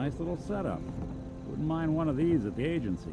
Nice little setup. Wouldn't mind one of these at the agency.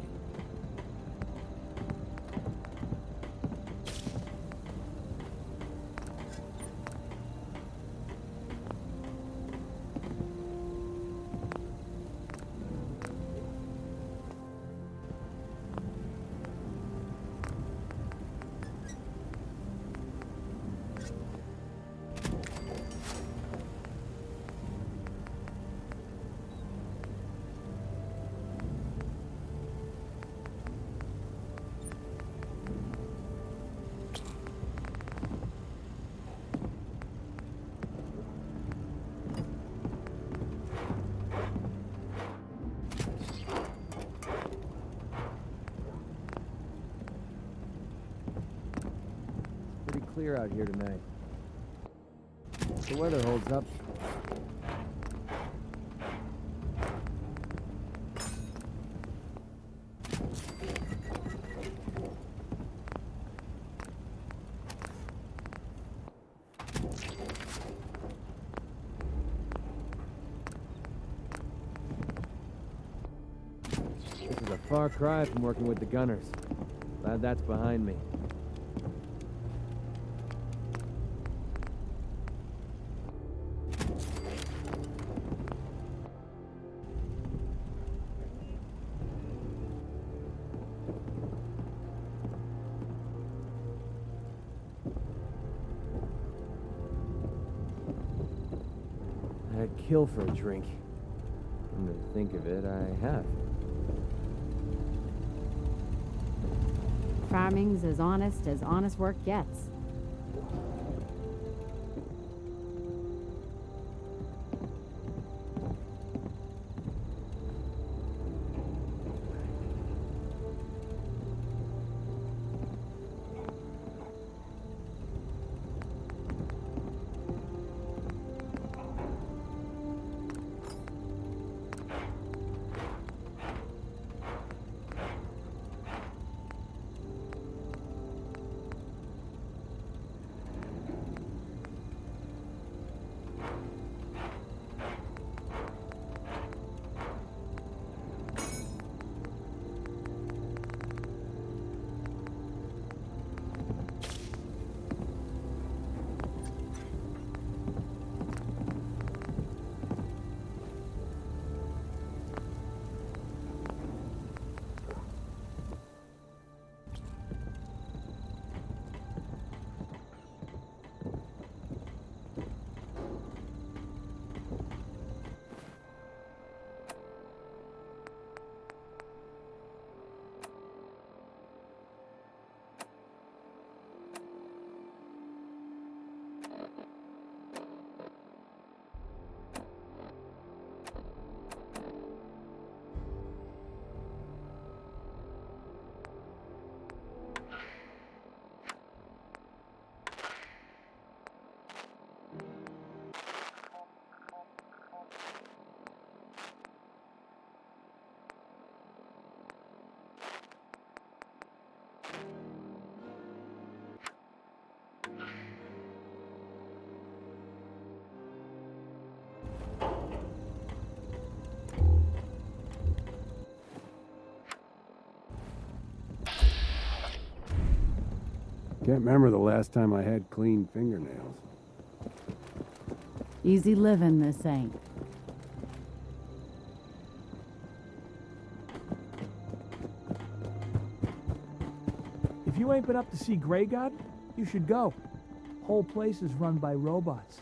Clear out here tonight. The weather holds up. This is a far cry from working with the gunners. Glad that's behind me. I'd kill for a drink. Come to think of it, I have. Farming's as honest work gets. Can't remember the last time I had clean fingernails. Easy living, this ain't. If you ain't been up to see Grey God, you should go. Whole place is run by robots.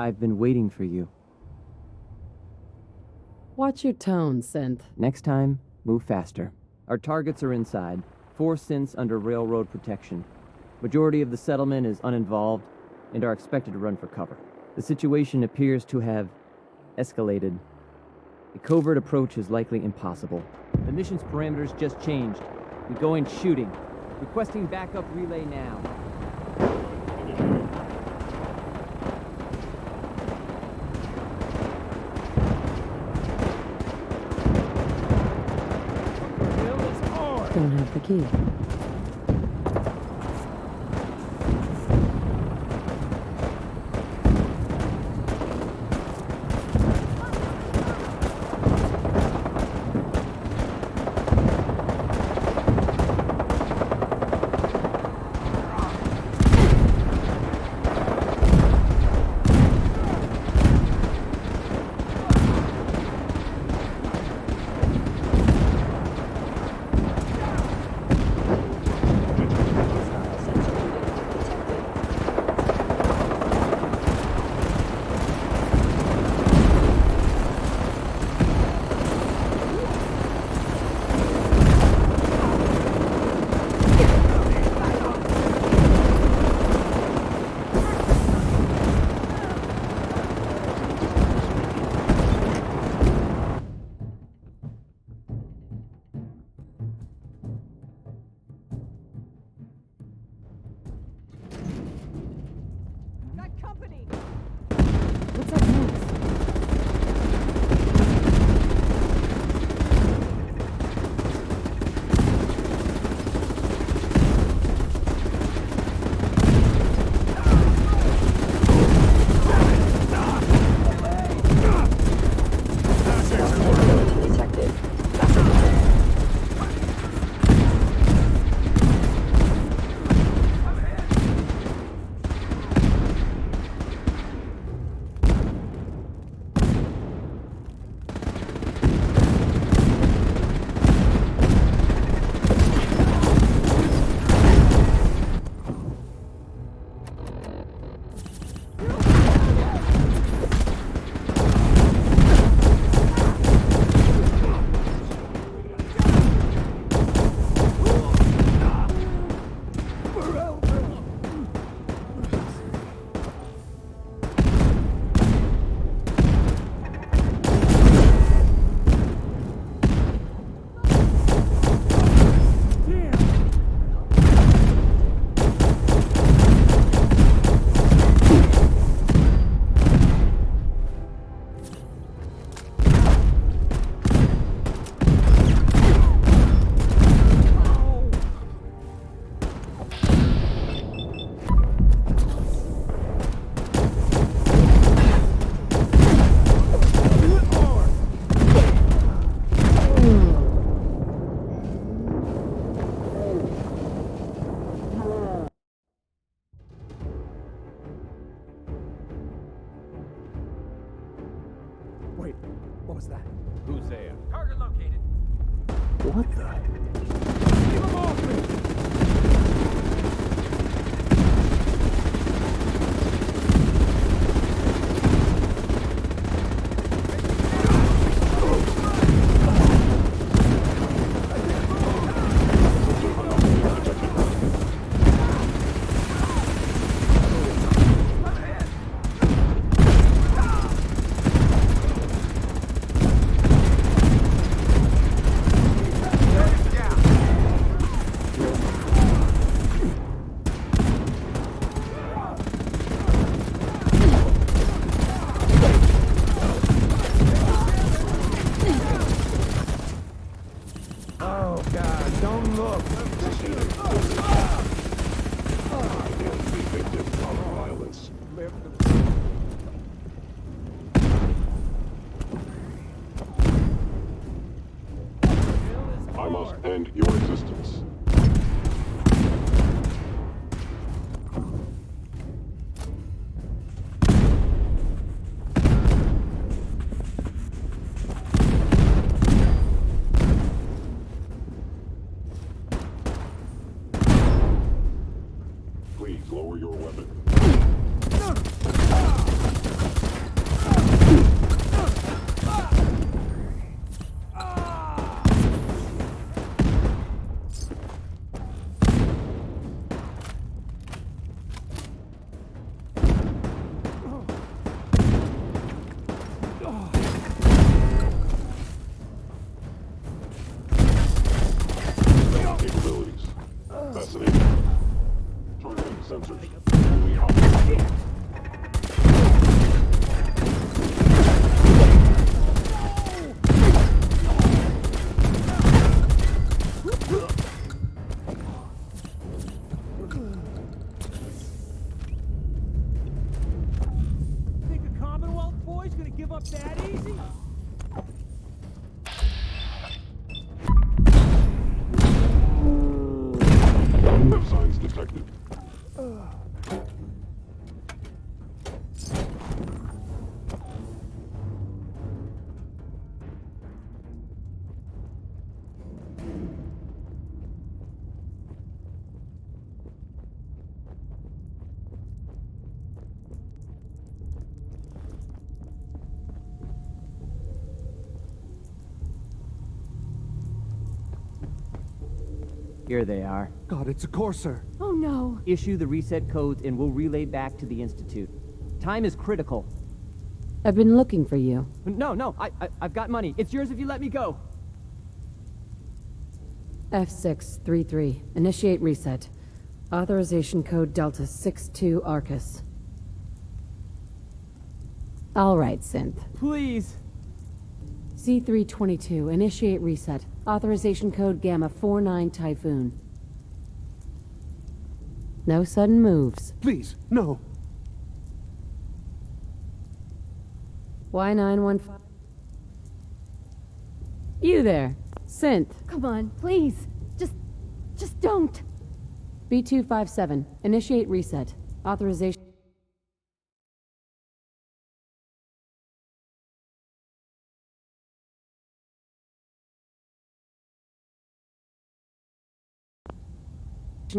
I've been waiting for you. Watch your tone, Synth. Next time, move faster. Our targets are inside. 4 synths under railroad protection. Majority of the settlement is uninvolved and are expected to run for cover. The situation appears to have escalated. A covert approach is likely impossible. The mission's parameters just changed. We go in shooting. Requesting backup relay now. Don't have the key. What's up next? Wait, what was that? Who's there? Target located. What the? Keep him off me! Oh, God, don't look. I must end your existence. Please lower your weapon. Fascinating. Targeting sensors. Fully operational. Think a Commonwealth boy's gonna give up that easy? No signs detected. Here they are. God, it's a Courser. Oh no. Issue the reset codes and we'll relay back to the Institute. Time is critical. I've been looking for you. No, I've got money. It's yours if you let me go. F633. Initiate reset. Authorization code Delta 62 Arcus. All right, Synth. Please. C322. Initiate reset. Authorization code Gamma 49 Typhoon. No sudden moves. Please, no. Y915. You there. Synth. Come on, please. Just don't. B257. Initiate reset. Authorization.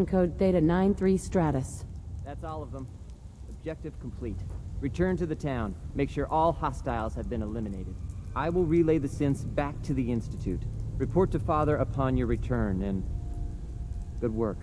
Code Theta 93 Stratus. That's all of them. Objective complete. Return to the town. Make sure all hostiles have been eliminated. I will relay the synths back to the Institute. Report to Father upon your return, and good work.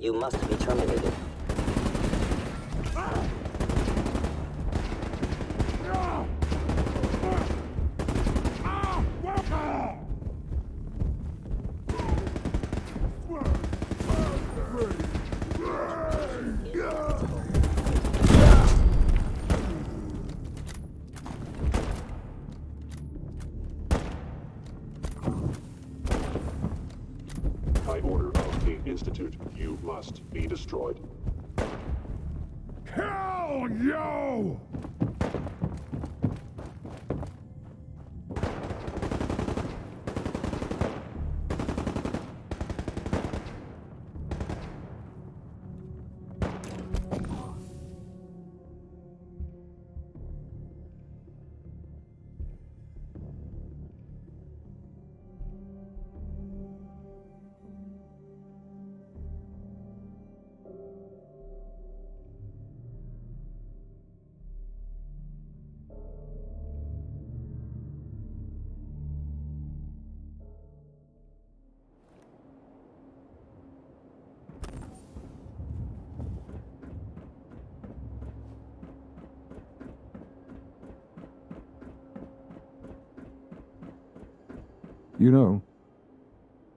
You must be terminated. By order of the Institute, you must be destroyed. Hell, yo! You know,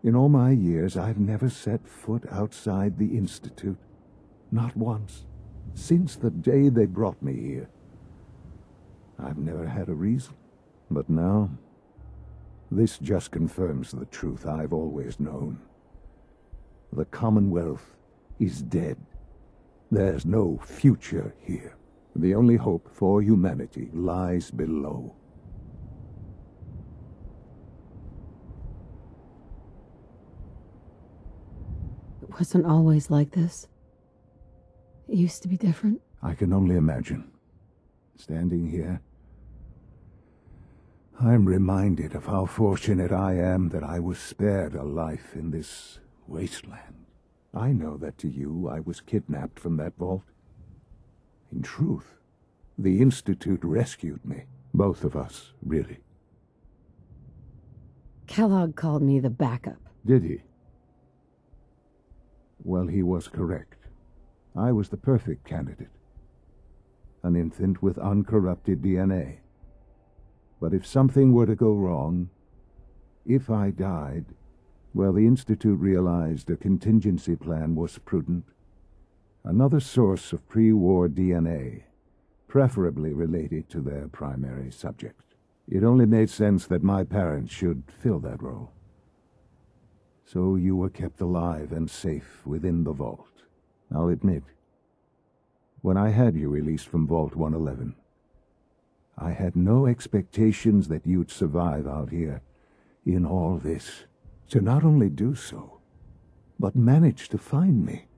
in all my years, I've never set foot outside the Institute. Not once. Since the day they brought me here. I've never had a reason. But now, this just confirms the truth I've always known. The Commonwealth is dead. There's no future here. The only hope for humanity lies below. It wasn't always like this. It used to be different. I can only imagine. Standing here, I'm reminded of how fortunate I am that I was spared a life in this wasteland. I know that to you, I was kidnapped from that vault. In truth, the Institute rescued me. Both of us, really. Kellogg called me the backup. Did he? Well, he was correct. I was the perfect candidate. An infant with uncorrupted DNA. But if something were to go wrong, if I died, well, the Institute realized a contingency plan was prudent. Another source of pre-war DNA, preferably related to their primary subject. It only made sense that my parents should fill that role. So you were kept alive and safe within the vault. I'll admit, when I had you released from Vault 111, I had no expectations that you'd survive out here in all this. To not only do so, but manage to find me.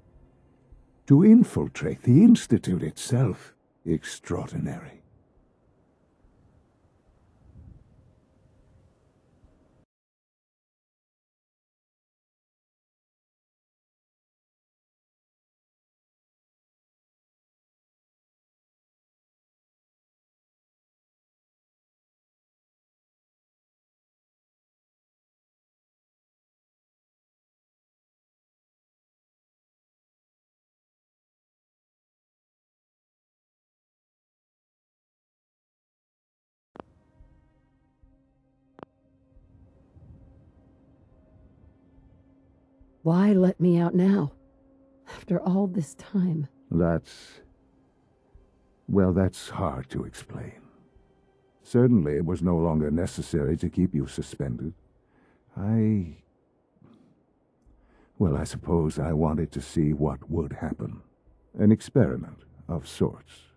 To infiltrate the Institute itself. Extraordinary. Why let me out now? After all this time. Well, that's hard to explain. Certainly it was no longer necessary to keep you suspended. I suppose I wanted to see what would happen. An experiment of sorts.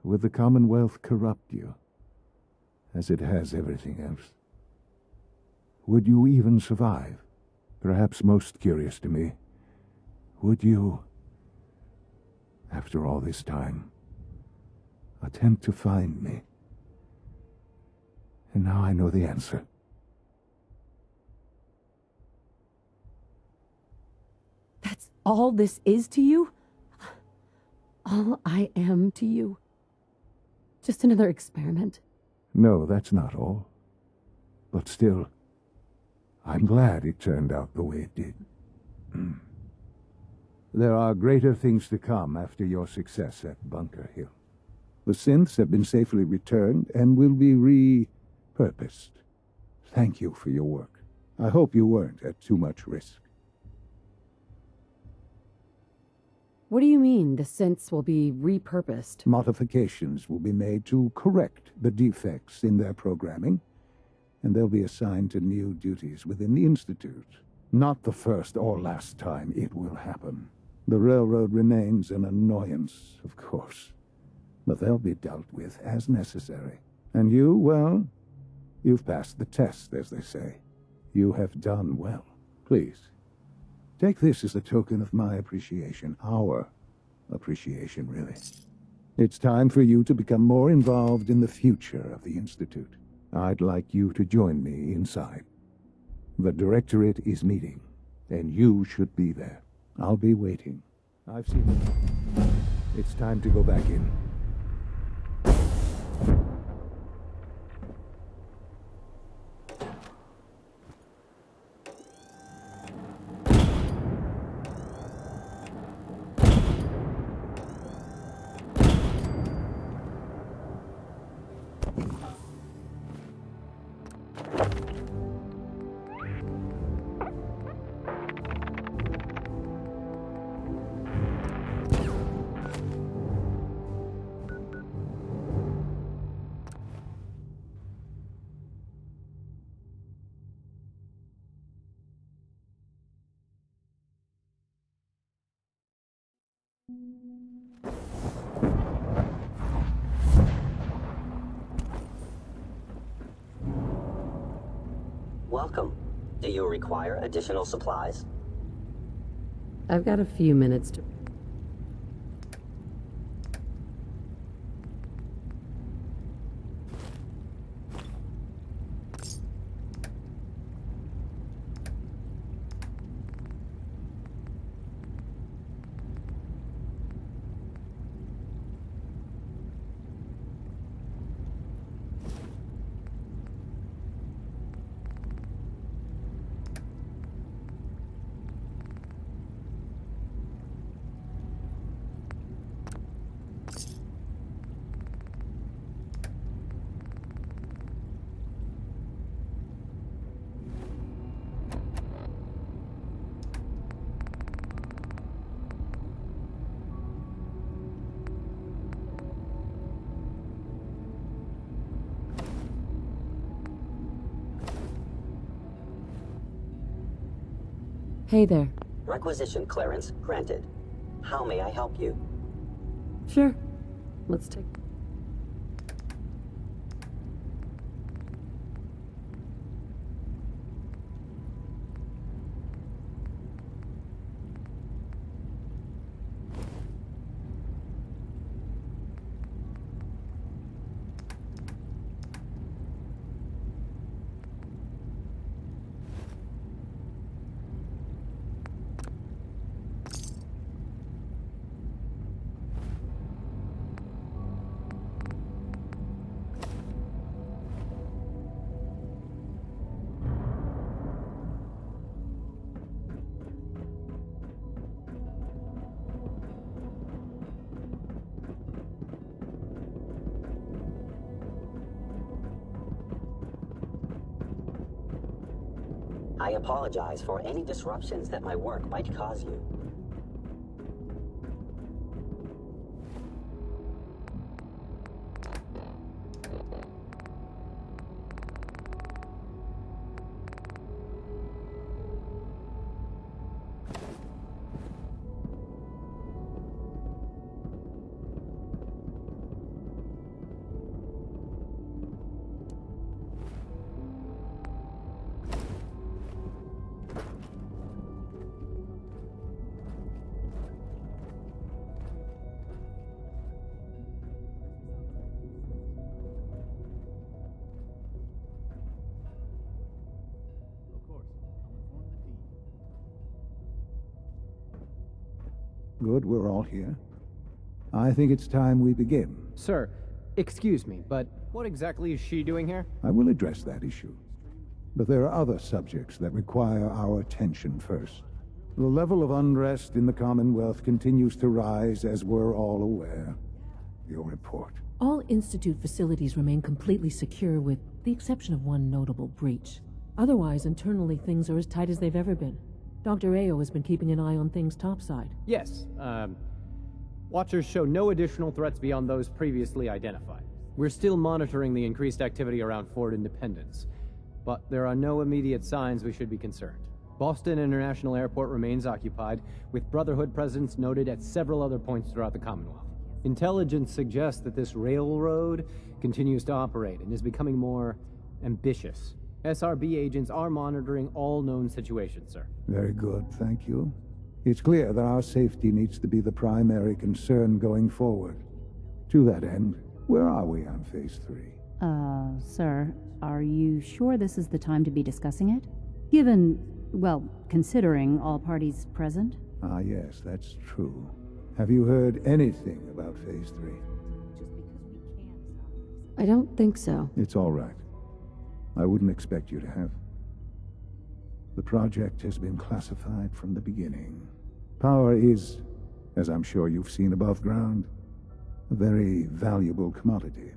Would the Commonwealth corrupt you, as it has everything else? Would you even survive? Perhaps most curious to me, would you, after all this time, attempt to find me? And now I know the answer. That's all this is to you? All I am to you? Just another experiment? No, that's not all. But still, I'm glad it turned out the way it did. There are greater things to come after your success at Bunker Hill. The synths have been safely returned and will be repurposed. Thank you for your work. I hope you weren't at too much risk. What do you mean, the synths will be repurposed? Modifications will be made to correct the defects in their programming, and they'll be assigned to new duties within the Institute. Not the first or last time it will happen. The railroad remains an annoyance, of course, but they'll be dealt with as necessary. And you, well, you've passed the test, as they say. You have done well. Please, take this as a token of my appreciation, our appreciation, really. It's time for you to become more involved in the future of the Institute. I'd like you to join me inside. The Directorate is meeting, and you should be there. I'll be waiting. I've seen it. It's time to go back in. Welcome. Do you require additional supplies? I've got a few minutes to... Hey there. Requisition clearance granted. How may I help you? Sure. Let's take... I apologize for any disruptions that my work might cause you. Good, we're all here. I think it's time we begin. Sir, excuse me, but what exactly is she doing here? I will address that issue. But there are other subjects that require our attention first. The level of unrest in the Commonwealth continues to rise, as we're all aware. Your report. All Institute facilities remain completely secure with the exception of one notable breach. Otherwise, internally, things are as tight as they've ever been. Dr. Ayo has been keeping an eye on things topside. Yes, Watchers show no additional threats beyond those previously identified. We're still monitoring the increased activity around Fort Independence, but there are no immediate signs we should be concerned. Boston International Airport remains occupied, with Brotherhood presence noted at several other points throughout the Commonwealth. Intelligence suggests that this railroad continues to operate and is becoming more ambitious. SRB agents are monitoring all known situations, sir. Very good, thank you. It's clear that our safety needs to be the primary concern going forward. To that end, where are we on Phase 3? Sir, are you sure this is the time to be discussing it? Given, well, considering all parties present? Ah, yes, that's true. Have you heard anything about Phase 3? I don't think so. It's all right. I wouldn't expect you to have. The project has been classified from the beginning. Power is, as I'm sure you've seen above ground, a very valuable commodity.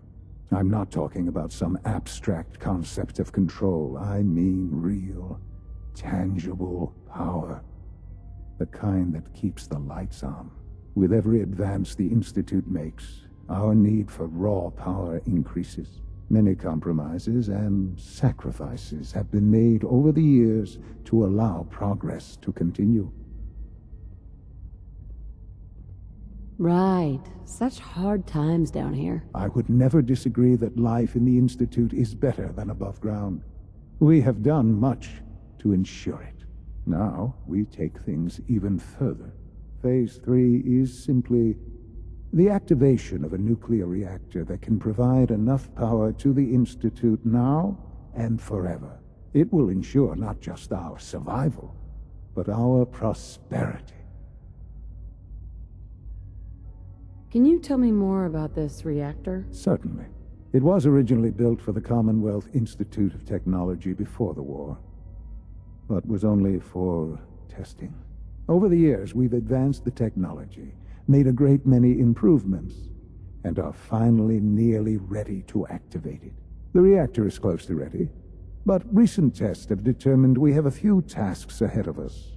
I'm not talking about some abstract concept of control. I mean real, tangible power. The kind that keeps the lights on. With every advance the Institute makes, our need for raw power increases. Many compromises and sacrifices have been made over the years to allow progress to continue. Right. Such hard times down here. I would never disagree that life in the Institute is better than above ground. We have done much to ensure it. Now, we take things even further. Phase 3 is simply the activation of a nuclear reactor that can provide enough power to the Institute now and forever. It will ensure not just our survival, but our prosperity. Can you tell me more about this reactor? Certainly. It was originally built for the Commonwealth Institute of Technology before the war, but was only for testing. Over the years, we've advanced the technology, made a great many improvements, and are finally nearly ready to activate it. The reactor is close to ready, but recent tests have determined we have a few tasks ahead of us.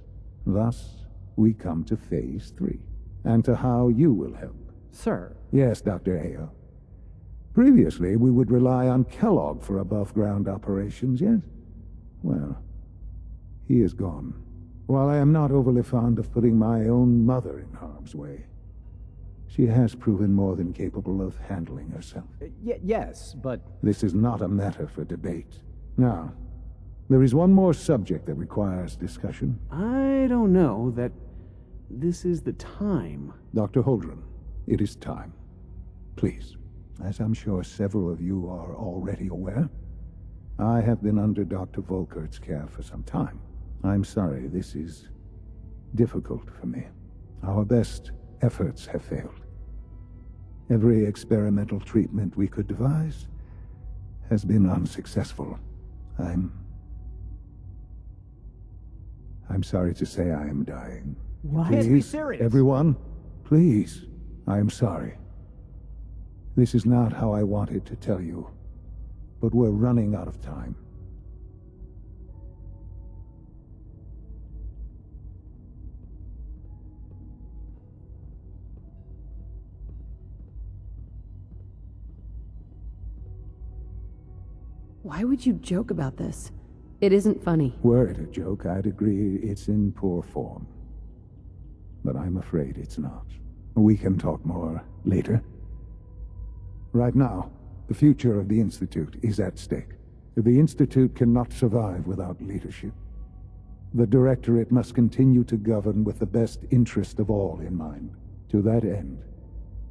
Thus, we come to Phase 3, and to how you will help. Sir. Yes, Dr. Ayo. Previously, we would rely on Kellogg for above-ground operations, yes? Well, he is gone. While I am not overly fond of putting my own mother in harm's way, she has proven more than capable of handling herself. Yes, but... This is not a matter for debate. Now, there is one more subject that requires discussion. I don't know that this is the time. Dr. Holdren, it is time. Please, as I'm sure several of you are already aware, I have been under Dr. Volkert's care for some time. I'm sorry, this is difficult for me. Our best efforts have failed. Every experimental treatment we could devise has been unsuccessful. I'm sorry to say I am dying. What? Please, Be serious. everyone, please, I am sorry. This is not how I wanted to tell you, but we're running out of time. Why would you joke about this? It isn't funny. Were it a joke, I'd agree it's in poor form. But I'm afraid it's not. We can talk more later. Right now, the future of the Institute is at stake. The Institute cannot survive without leadership. The Directorate must continue to govern with the best interest of all in mind. To that end,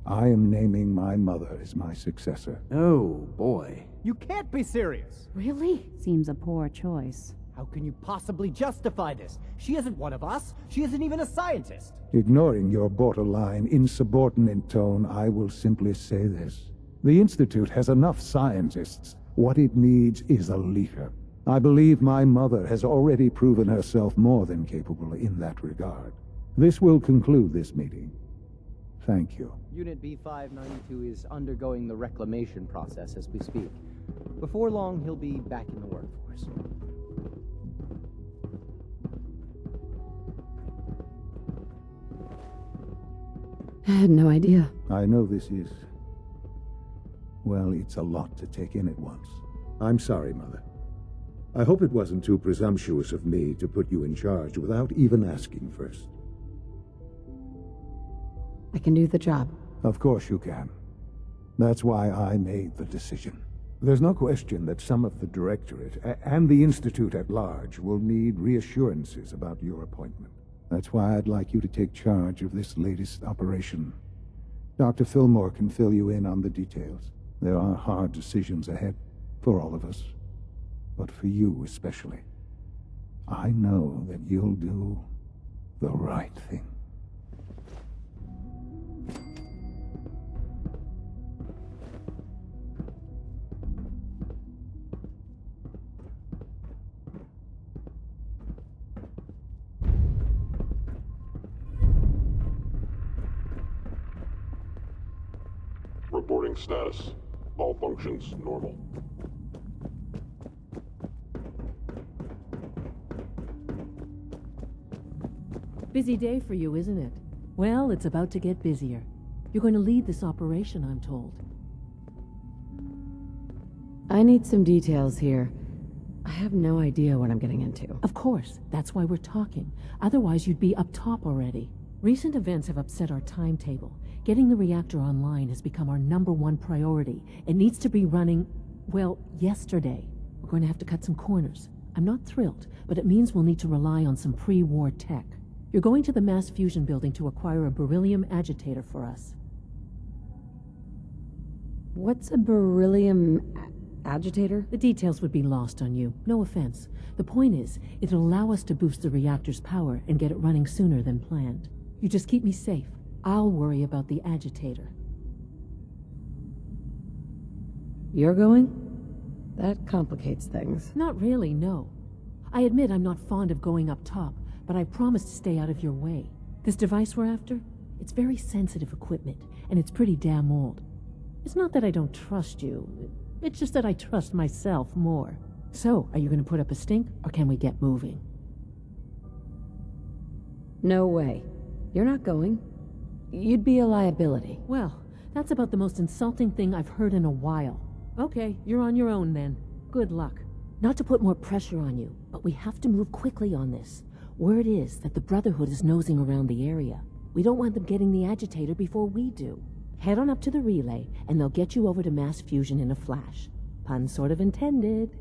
I am naming my mother as my successor. Oh, boy. You can't be serious! Really? Seems a poor choice. How can you possibly justify this? She isn't one of us. She isn't even a scientist. Ignoring your borderline, insubordinate tone, I will simply say this. The Institute has enough scientists. What it needs is a leader. I believe my mother has already proven herself more than capable in that regard. This will conclude this meeting. Thank you. Unit B592 is undergoing the reclamation process as we speak. Before long, he'll be back in the workforce. I had no idea. I know this is... well, it's a lot to take in at once. I'm sorry, Mother. I hope it wasn't too presumptuous of me to put you in charge without even asking first. I can do the job. Of course you can. That's why I made the decision. There's no question that some of the Directorate and the Institute at large will need reassurances about your appointment. That's why I'd like you to take charge of this latest operation. Dr. Fillmore can fill you in on the details. There are hard decisions ahead, for all of us. But for you especially. I know that you'll do the right thing. Reporting status. All functions normal. Busy day for you, isn't it? Well, it's about to get busier. You're going to lead this operation, I'm told. I need some details here. I have no idea what I'm getting into. Of course, that's why we're talking. Otherwise, you'd be up top already. Recent events have upset our timetable. Getting the reactor online has become our #1 priority. It needs to be running, well, yesterday. We're going to have to cut some corners. I'm not thrilled, but it means we'll need to rely on some pre-war tech. You're going to the mass fusion building to acquire a beryllium agitator for us. What's a beryllium agitator? The details would be lost on you. No offense. The point is, it'll allow us to boost the reactor's power and get it running sooner than planned. You just keep me safe. I'll worry about the agitator. You're going? That complicates things. Not really, no. I admit I'm not fond of going up top, but I promise to stay out of your way. This device we're after? It's very sensitive equipment, and it's pretty damn old. It's not that I don't trust you. It's just that I trust myself more. So, are you going to put up a stink, or can we get moving? No way. You're not going. You'd be a liability. Well, that's about the most insulting thing I've heard in a while. Okay, you're on your own then. Good luck. Not to put more pressure on you, but we have to move quickly on this. Word is that the Brotherhood is nosing around the area. We don't want them getting the agitator before we do. Head on up to the relay, and they'll get you over to mass fusion in a flash. Pun sort of intended.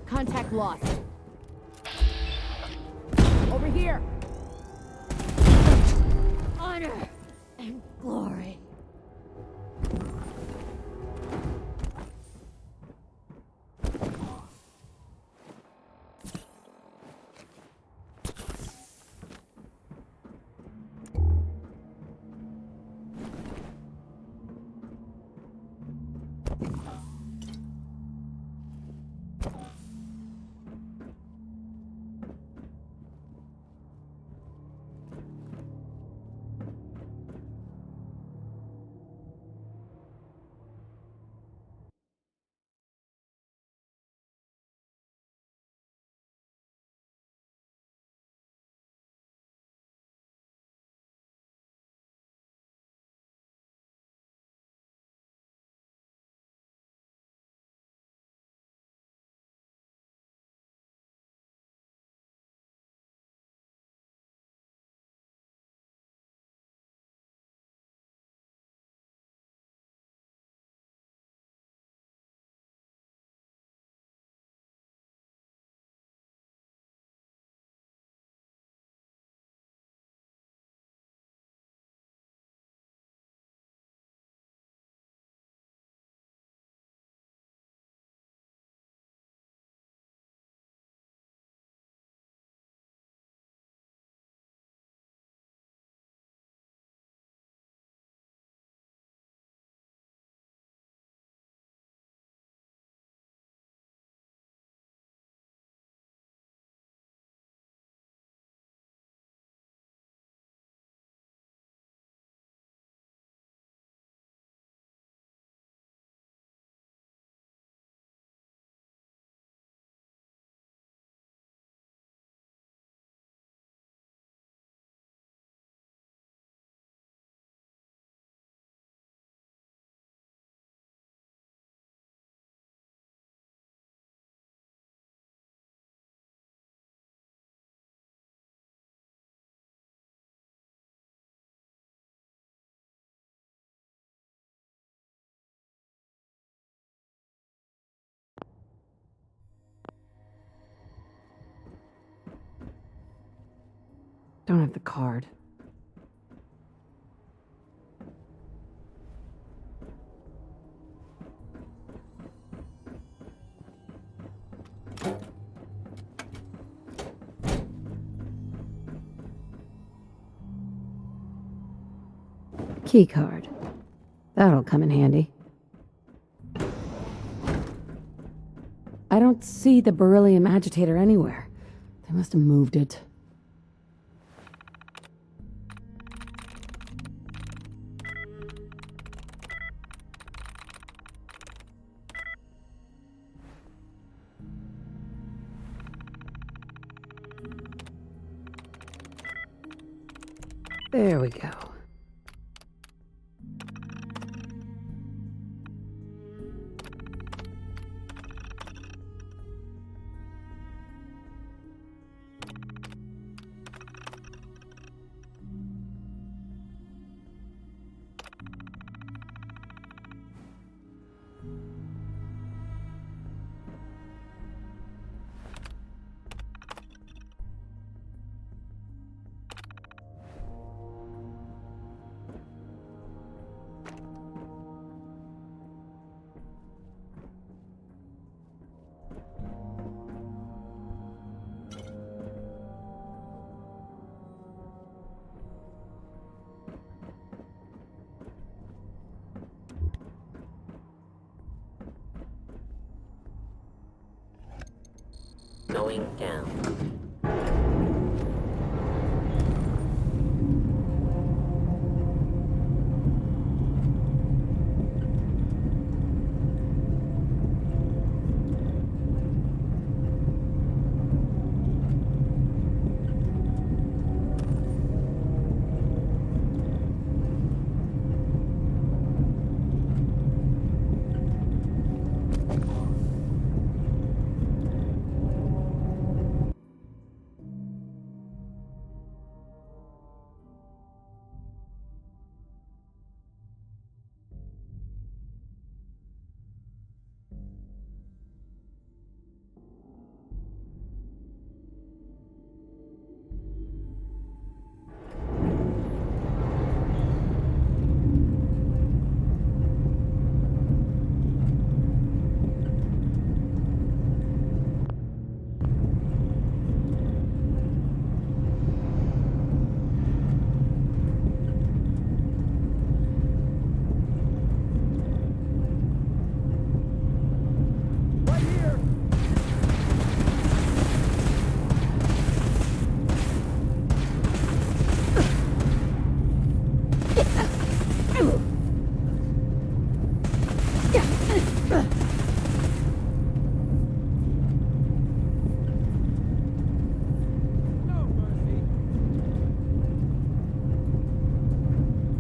Contact lost. Over here. Honor and glory. Don't have the card. Key card. That'll come in handy. I don't see the beryllium agitator anywhere. They must have moved it. There we go. Going down.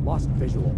Lost visual.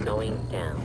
Going down.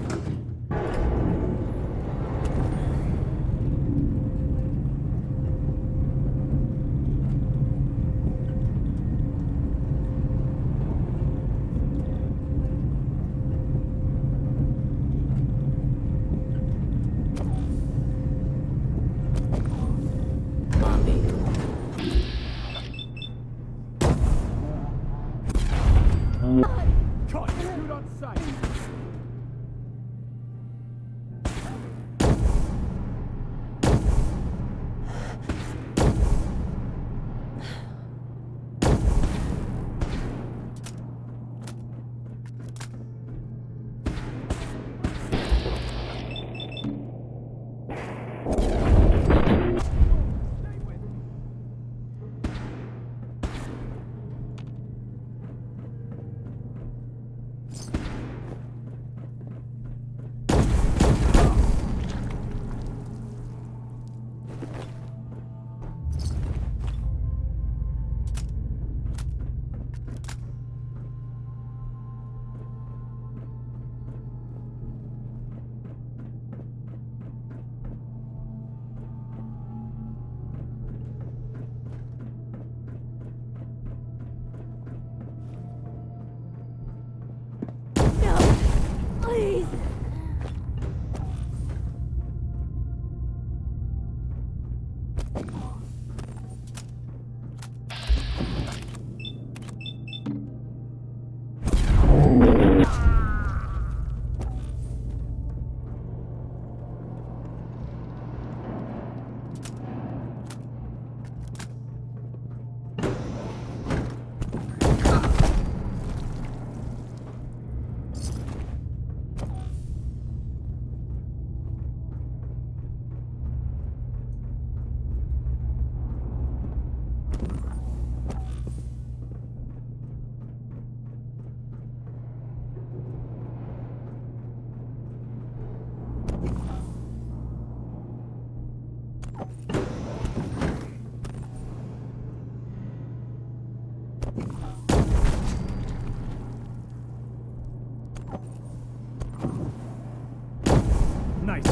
Nice.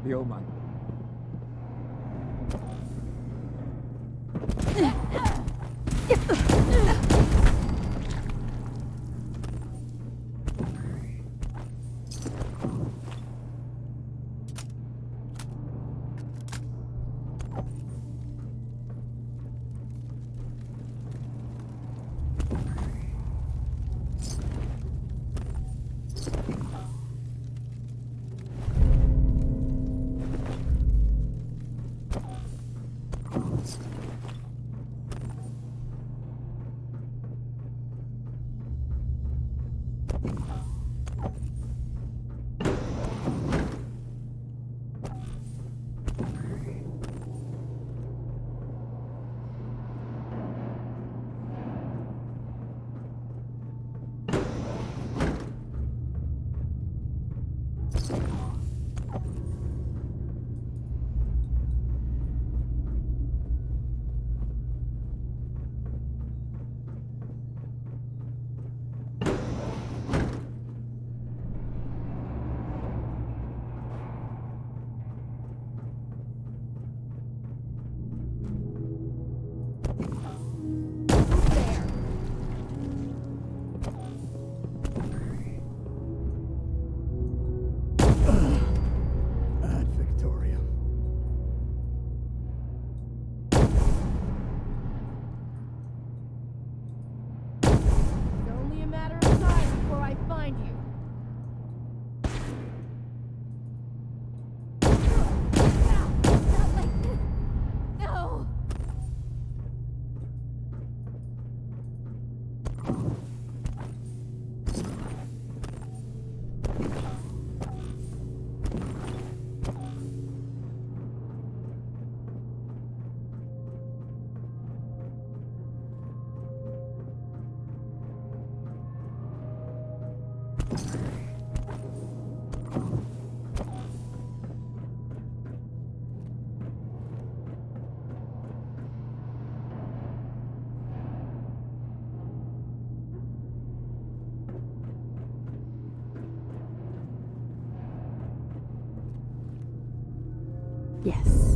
The old man. Yes.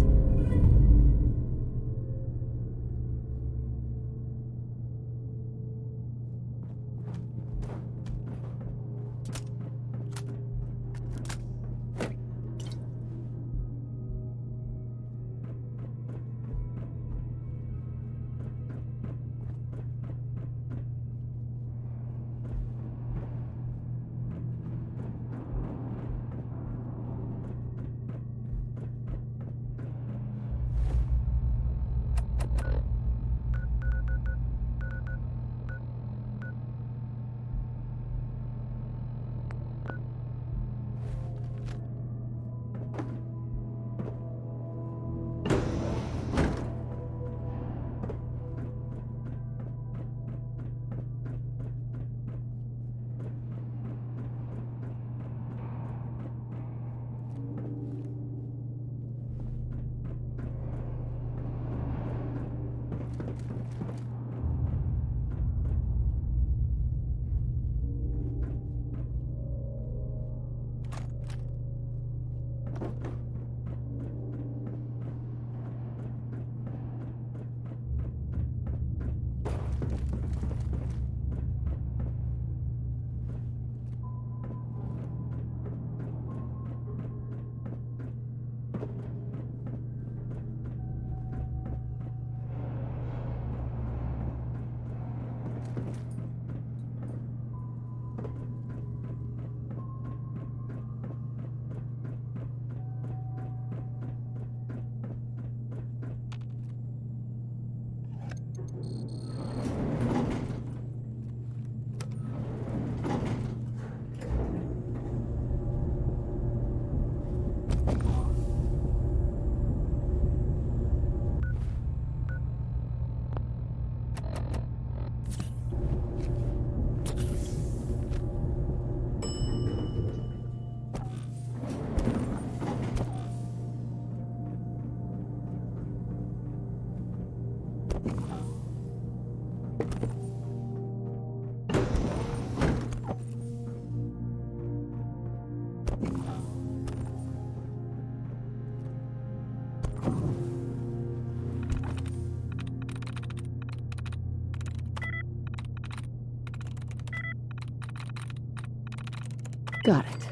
Got it.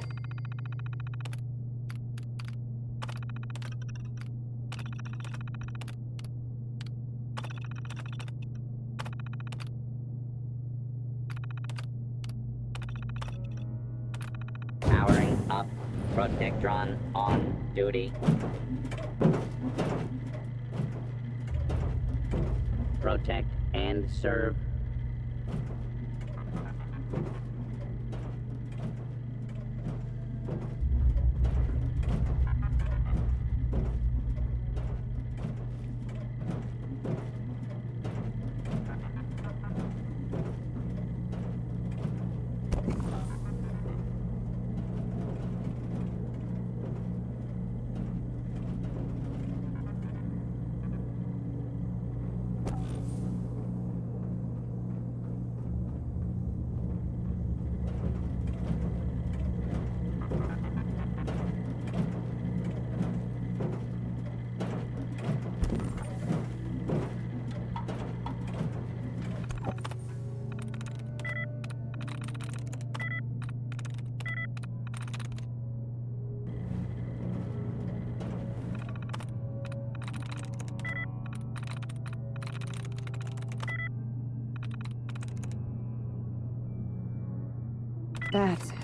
Powering up. Protectron on duty. Protect and serve. That's it.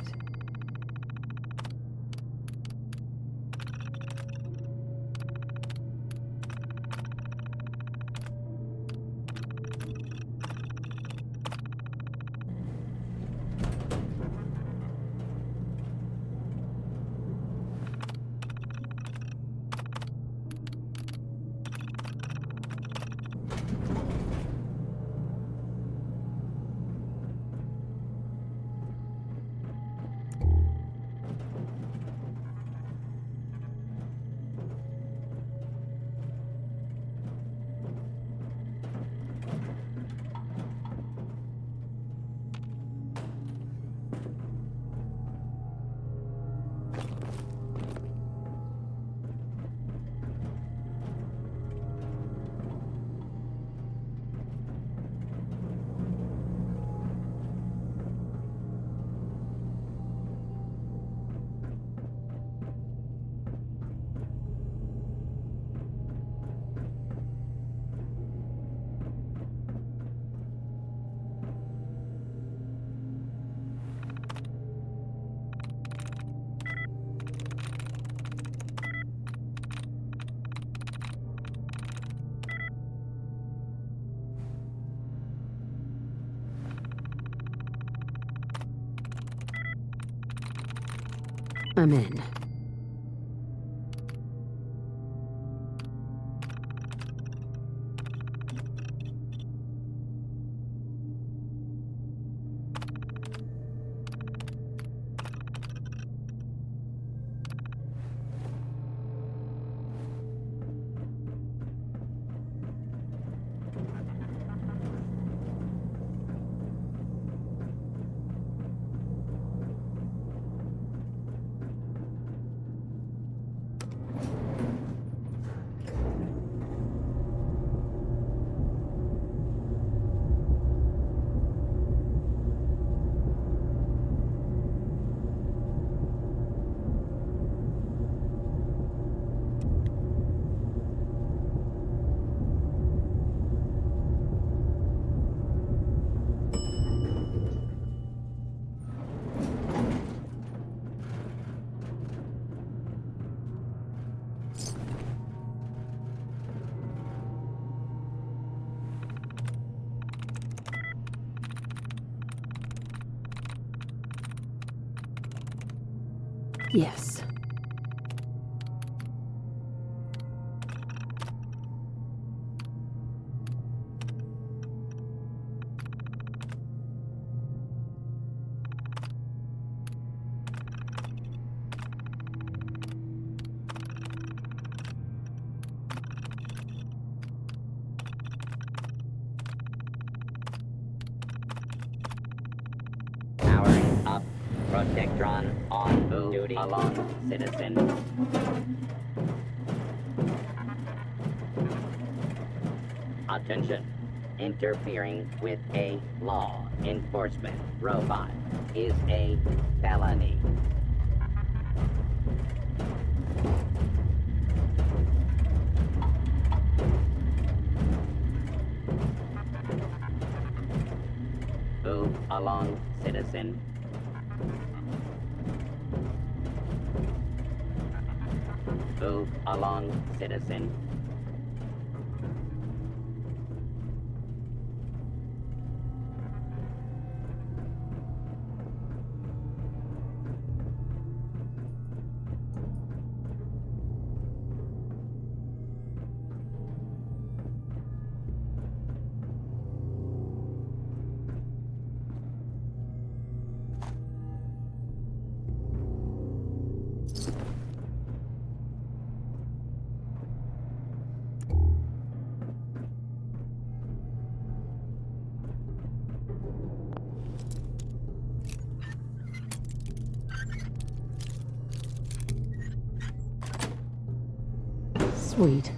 I'm in. Yes. Powering up. Protectron on duty along citizen. Attention. Interfering with a law enforcement robot. is a felony. Move along, citizen. Move along, citizen. Sweet.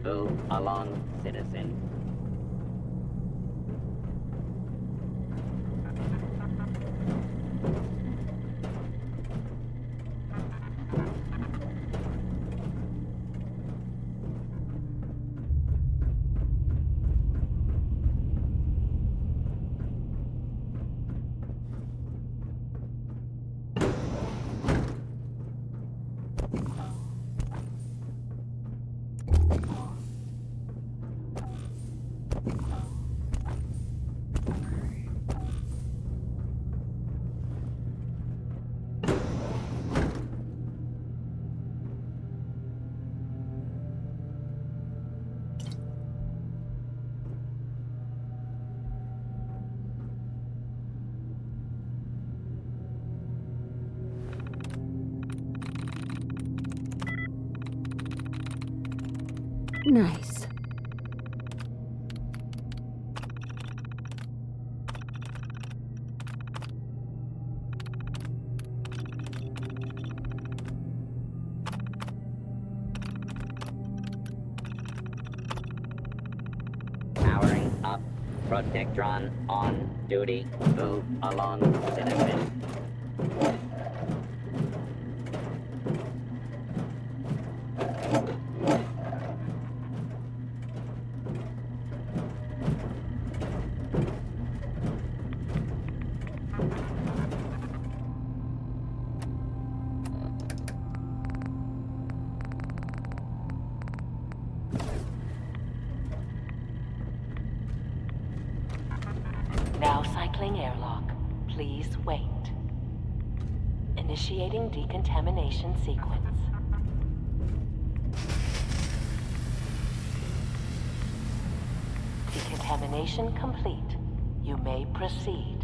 Move along, citizen. Nice. Protectron on duty. Move along, citizen. Now cycling airlock. Please wait. Initiating decontamination sequence. Decontamination complete. You may proceed.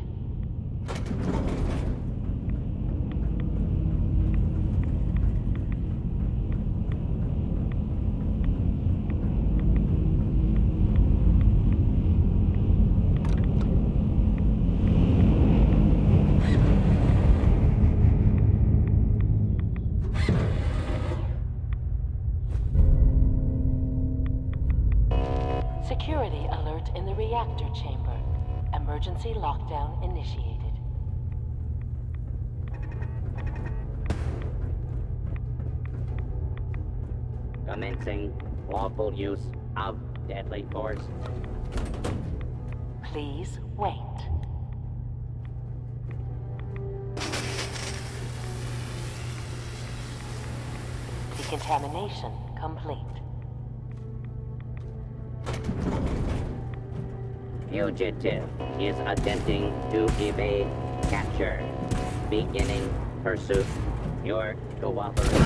Security alert in the reactor chamber. Emergency lockdown initiated. Commencing lawful use of deadly force. Please wait. Decontamination complete. Fugitive is attempting to evade capture. Beginning pursuit. Your cooperation.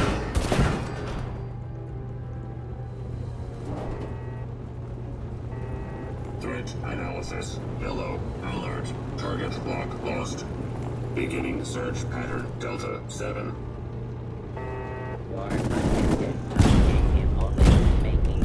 Threat analysis. Yellow. Alert. Target lock lost. Beginning search pattern. Delta 7. Your attempted targeting is only making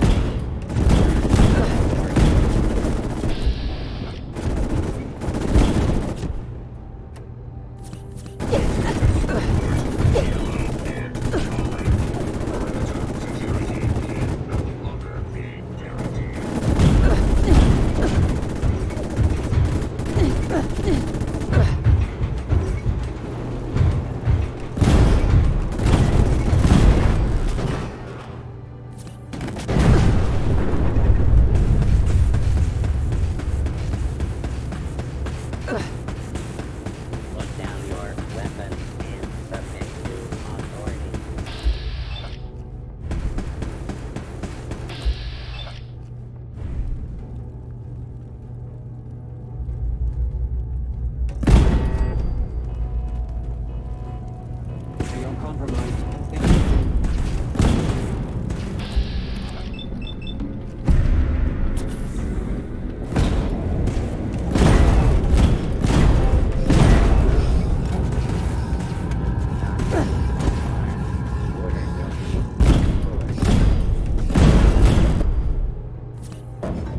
Put down your weapon and submit to authority. They are compromised.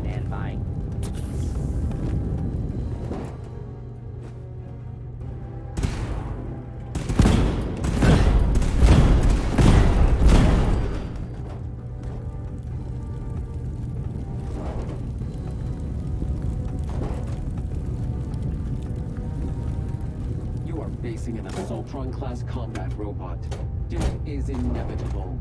Stand by. You are facing an Assaultron-class combat robot. Death is inevitable.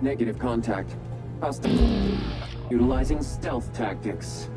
Negative contact. Hostile. Utilizing stealth tactics.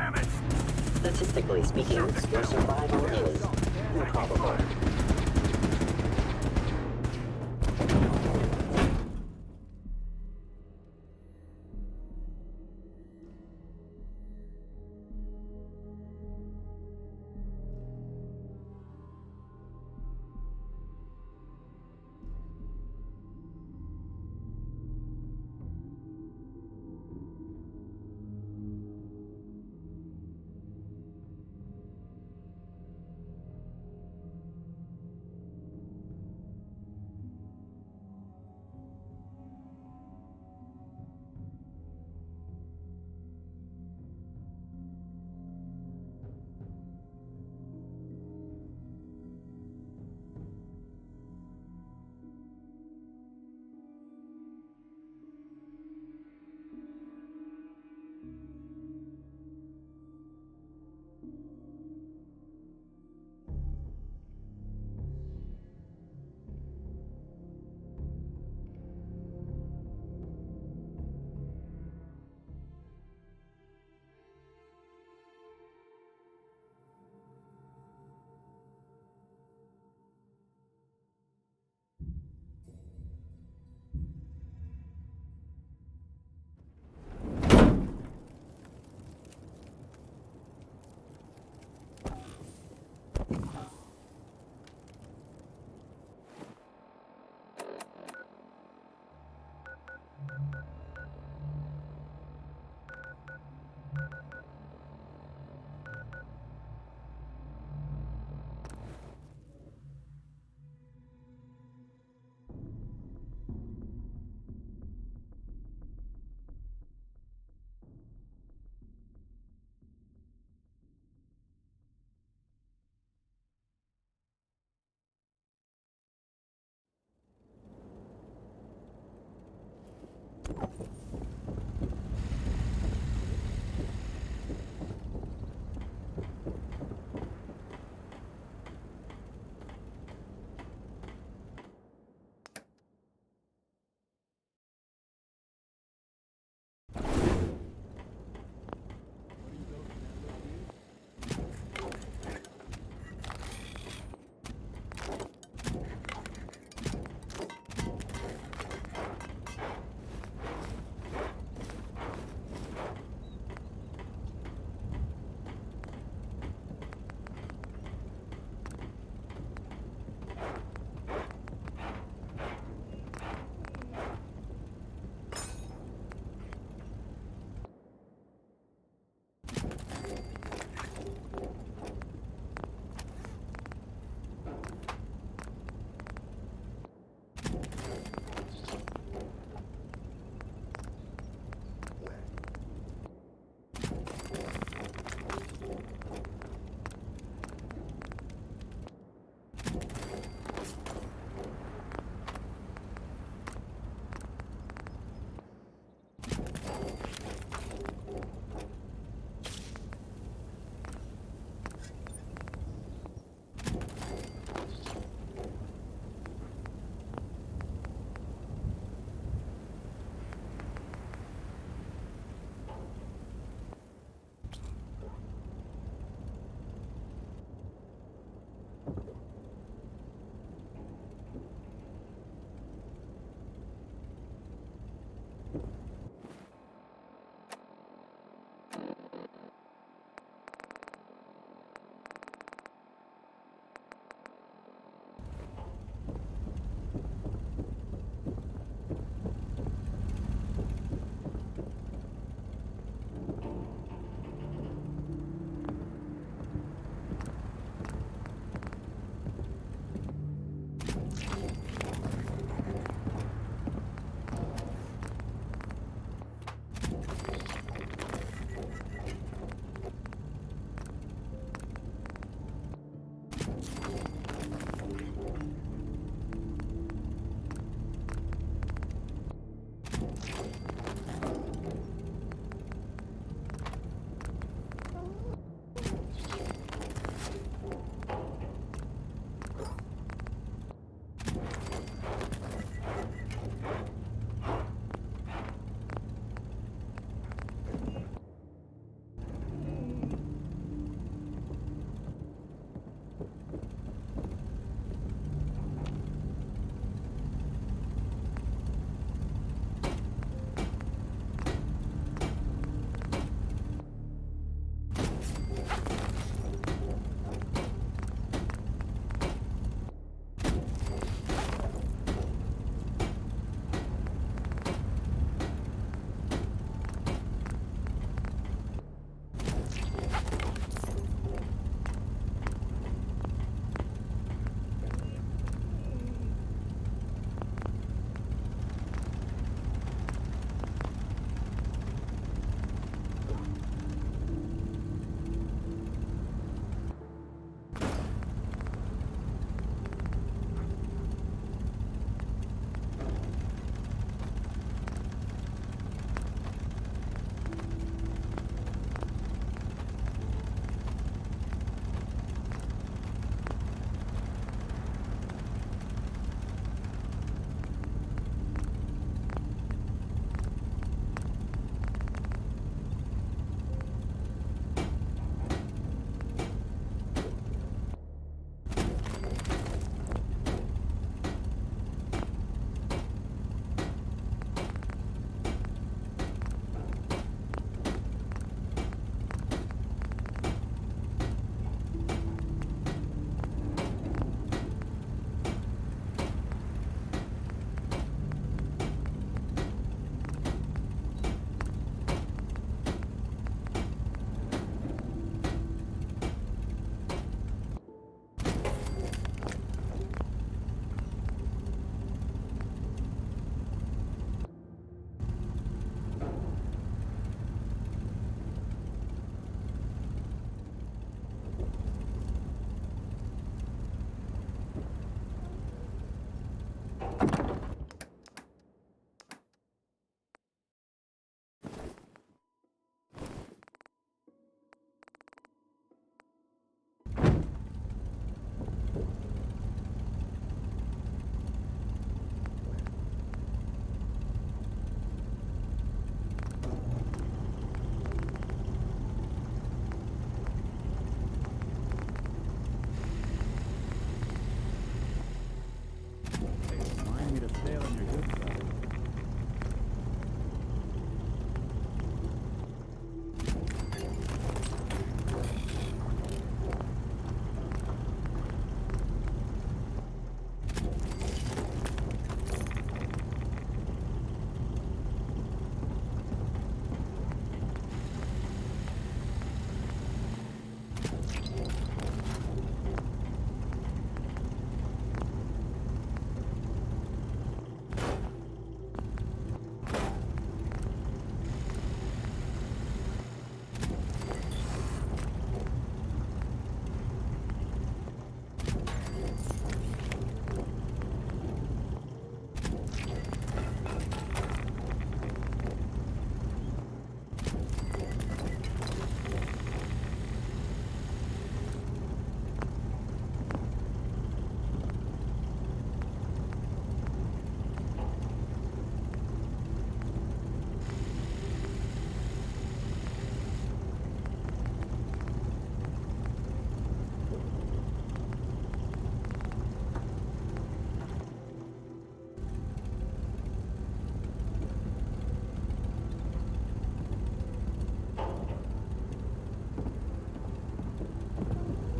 damn it! Statistically speaking, your survival is improbable.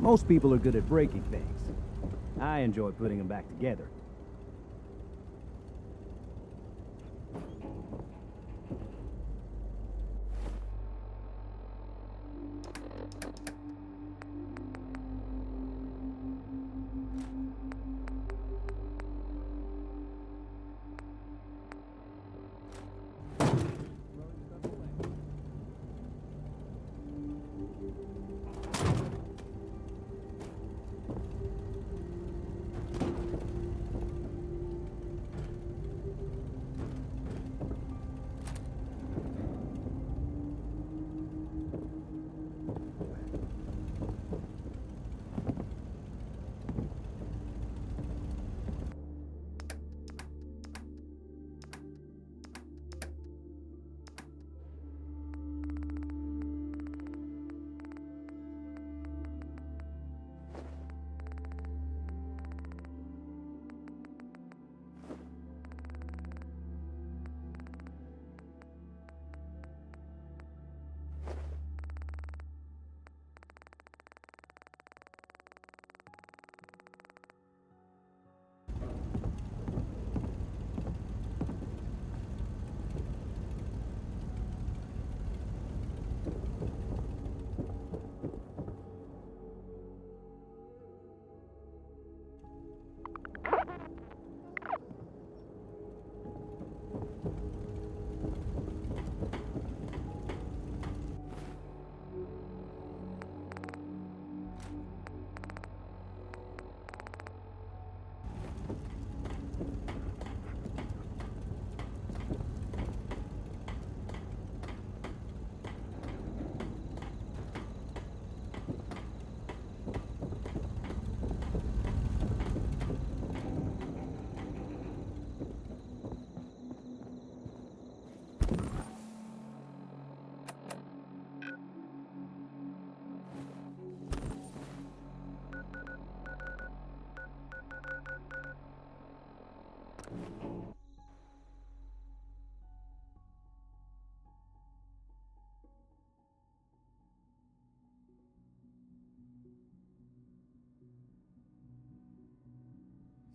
Most people are good at breaking things. I enjoy putting them back together.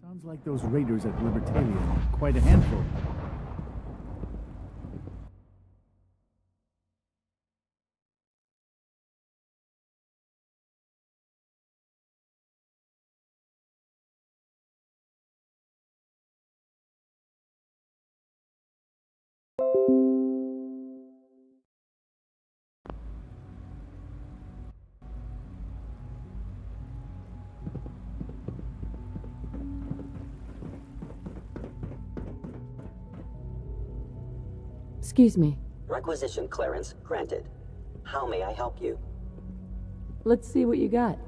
Sounds like those raiders at Libertalia. Quite a handful. Excuse me. Requisition clearance granted. How may I help you? Let's see what you got.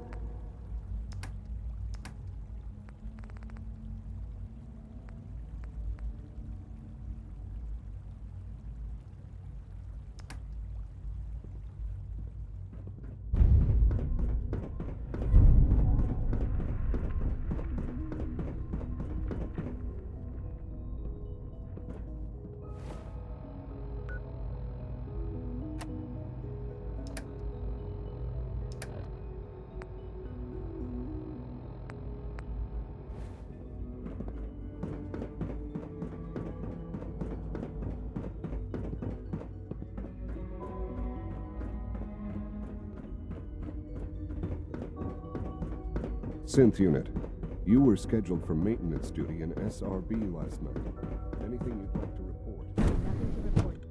Synth unit, you were scheduled for maintenance duty in SRB last night. Anything you'd like to report? Nothing to report.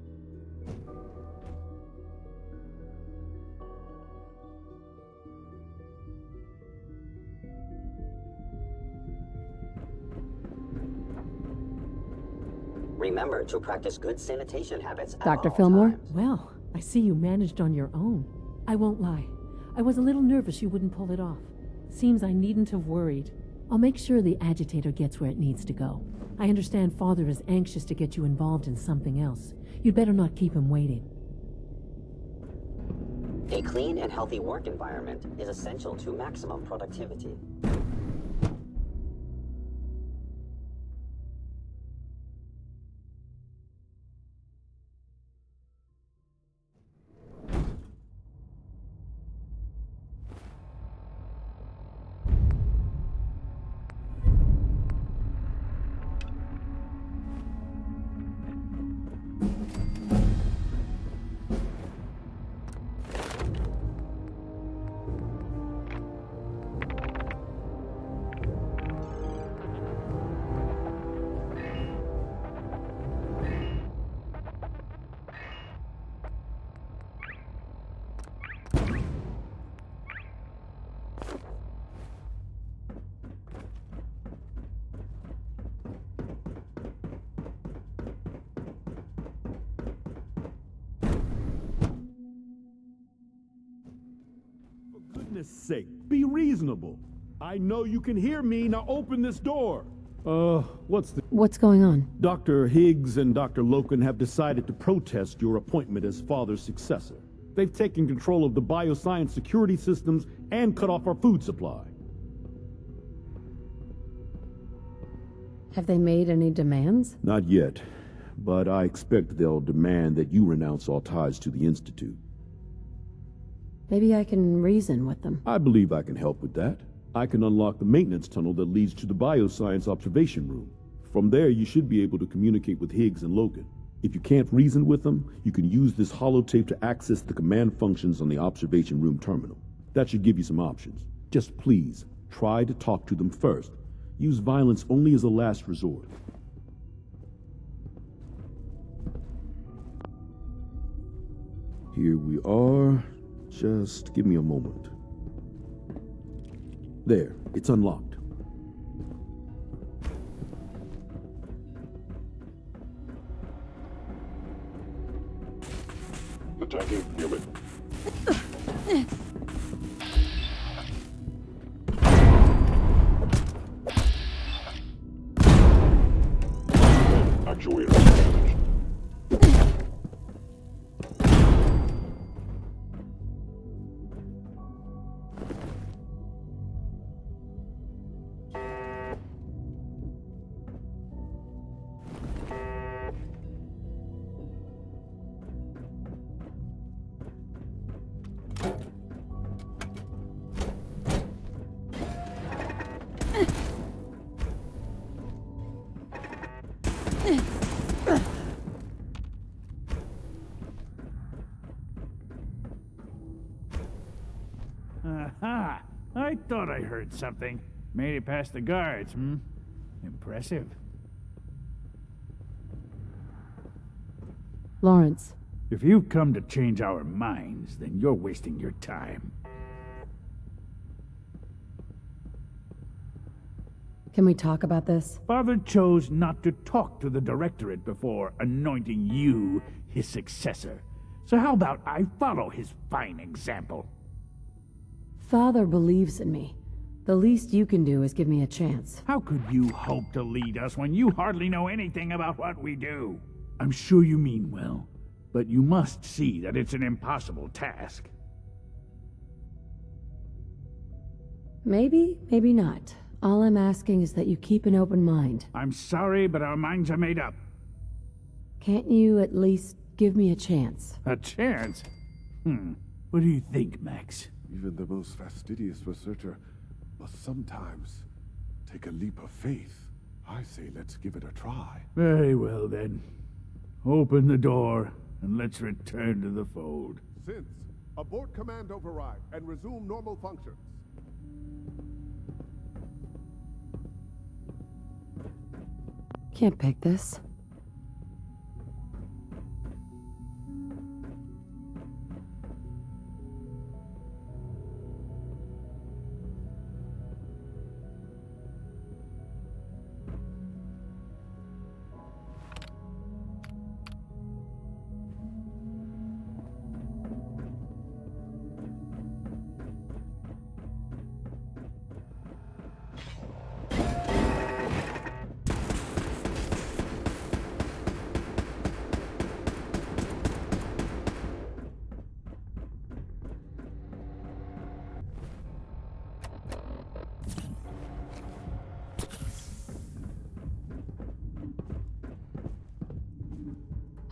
Remember to practice good sanitation habits at Dr. all Fillmore? times. Well, I see you managed on your own. I won't lie. I was a little nervous you wouldn't pull it off. Seems I needn't have worried. I'll make sure the agitator gets where it needs to go. I understand Father is anxious to get you involved in something else. You'd better not keep him waiting. A clean and healthy work environment is essential to maximum productivity. goodness sake, be reasonable. I know you can hear me. Now open this door. What's going on? Dr. Higgs and Dr. Loken have decided to protest your appointment as father's successor. They've taken control of the bioscience security systems and cut off our food supply. Have they made any demands? Not yet, but I expect they'll demand that you renounce all ties to the Institute. Maybe I can reason with them. I believe I can help with that. I can unlock the maintenance tunnel that leads to the bioscience observation room. From there, you should be able to communicate with Higgs and Logan. If you can't reason with them, you can use this holotape to access the command functions on the observation room terminal. That should give you some options. Just please, try to talk to them first. Use violence only as a last resort. Here we are. Just give me a moment. There, it's unlocked. Attacking human. Actuator damaged. Aha! I thought I heard something. Made it past the guards, hmm? Impressive. Lawrence. If you've come to change our minds, then you're wasting your time. Can we talk about this? Father chose not to talk to the Directorate before anointing you his successor. So how about I follow his fine example? Father believes in me. The least you can do is give me a chance. How could you hope to lead us when you hardly know anything about what we do? I'm sure you mean well, but you must see that it's an impossible task. Maybe, maybe not. All I'm asking is that you keep an open mind. I'm sorry, but our minds are made up. Can't you at least give me a chance? A chance? What do you think, Max? Even the most fastidious researcher must sometimes take a leap of faith. I say let's give it a try. Very well, then. Open the door, and let's return to the fold. Since, abort command override and resume normal functions. Can't pick this.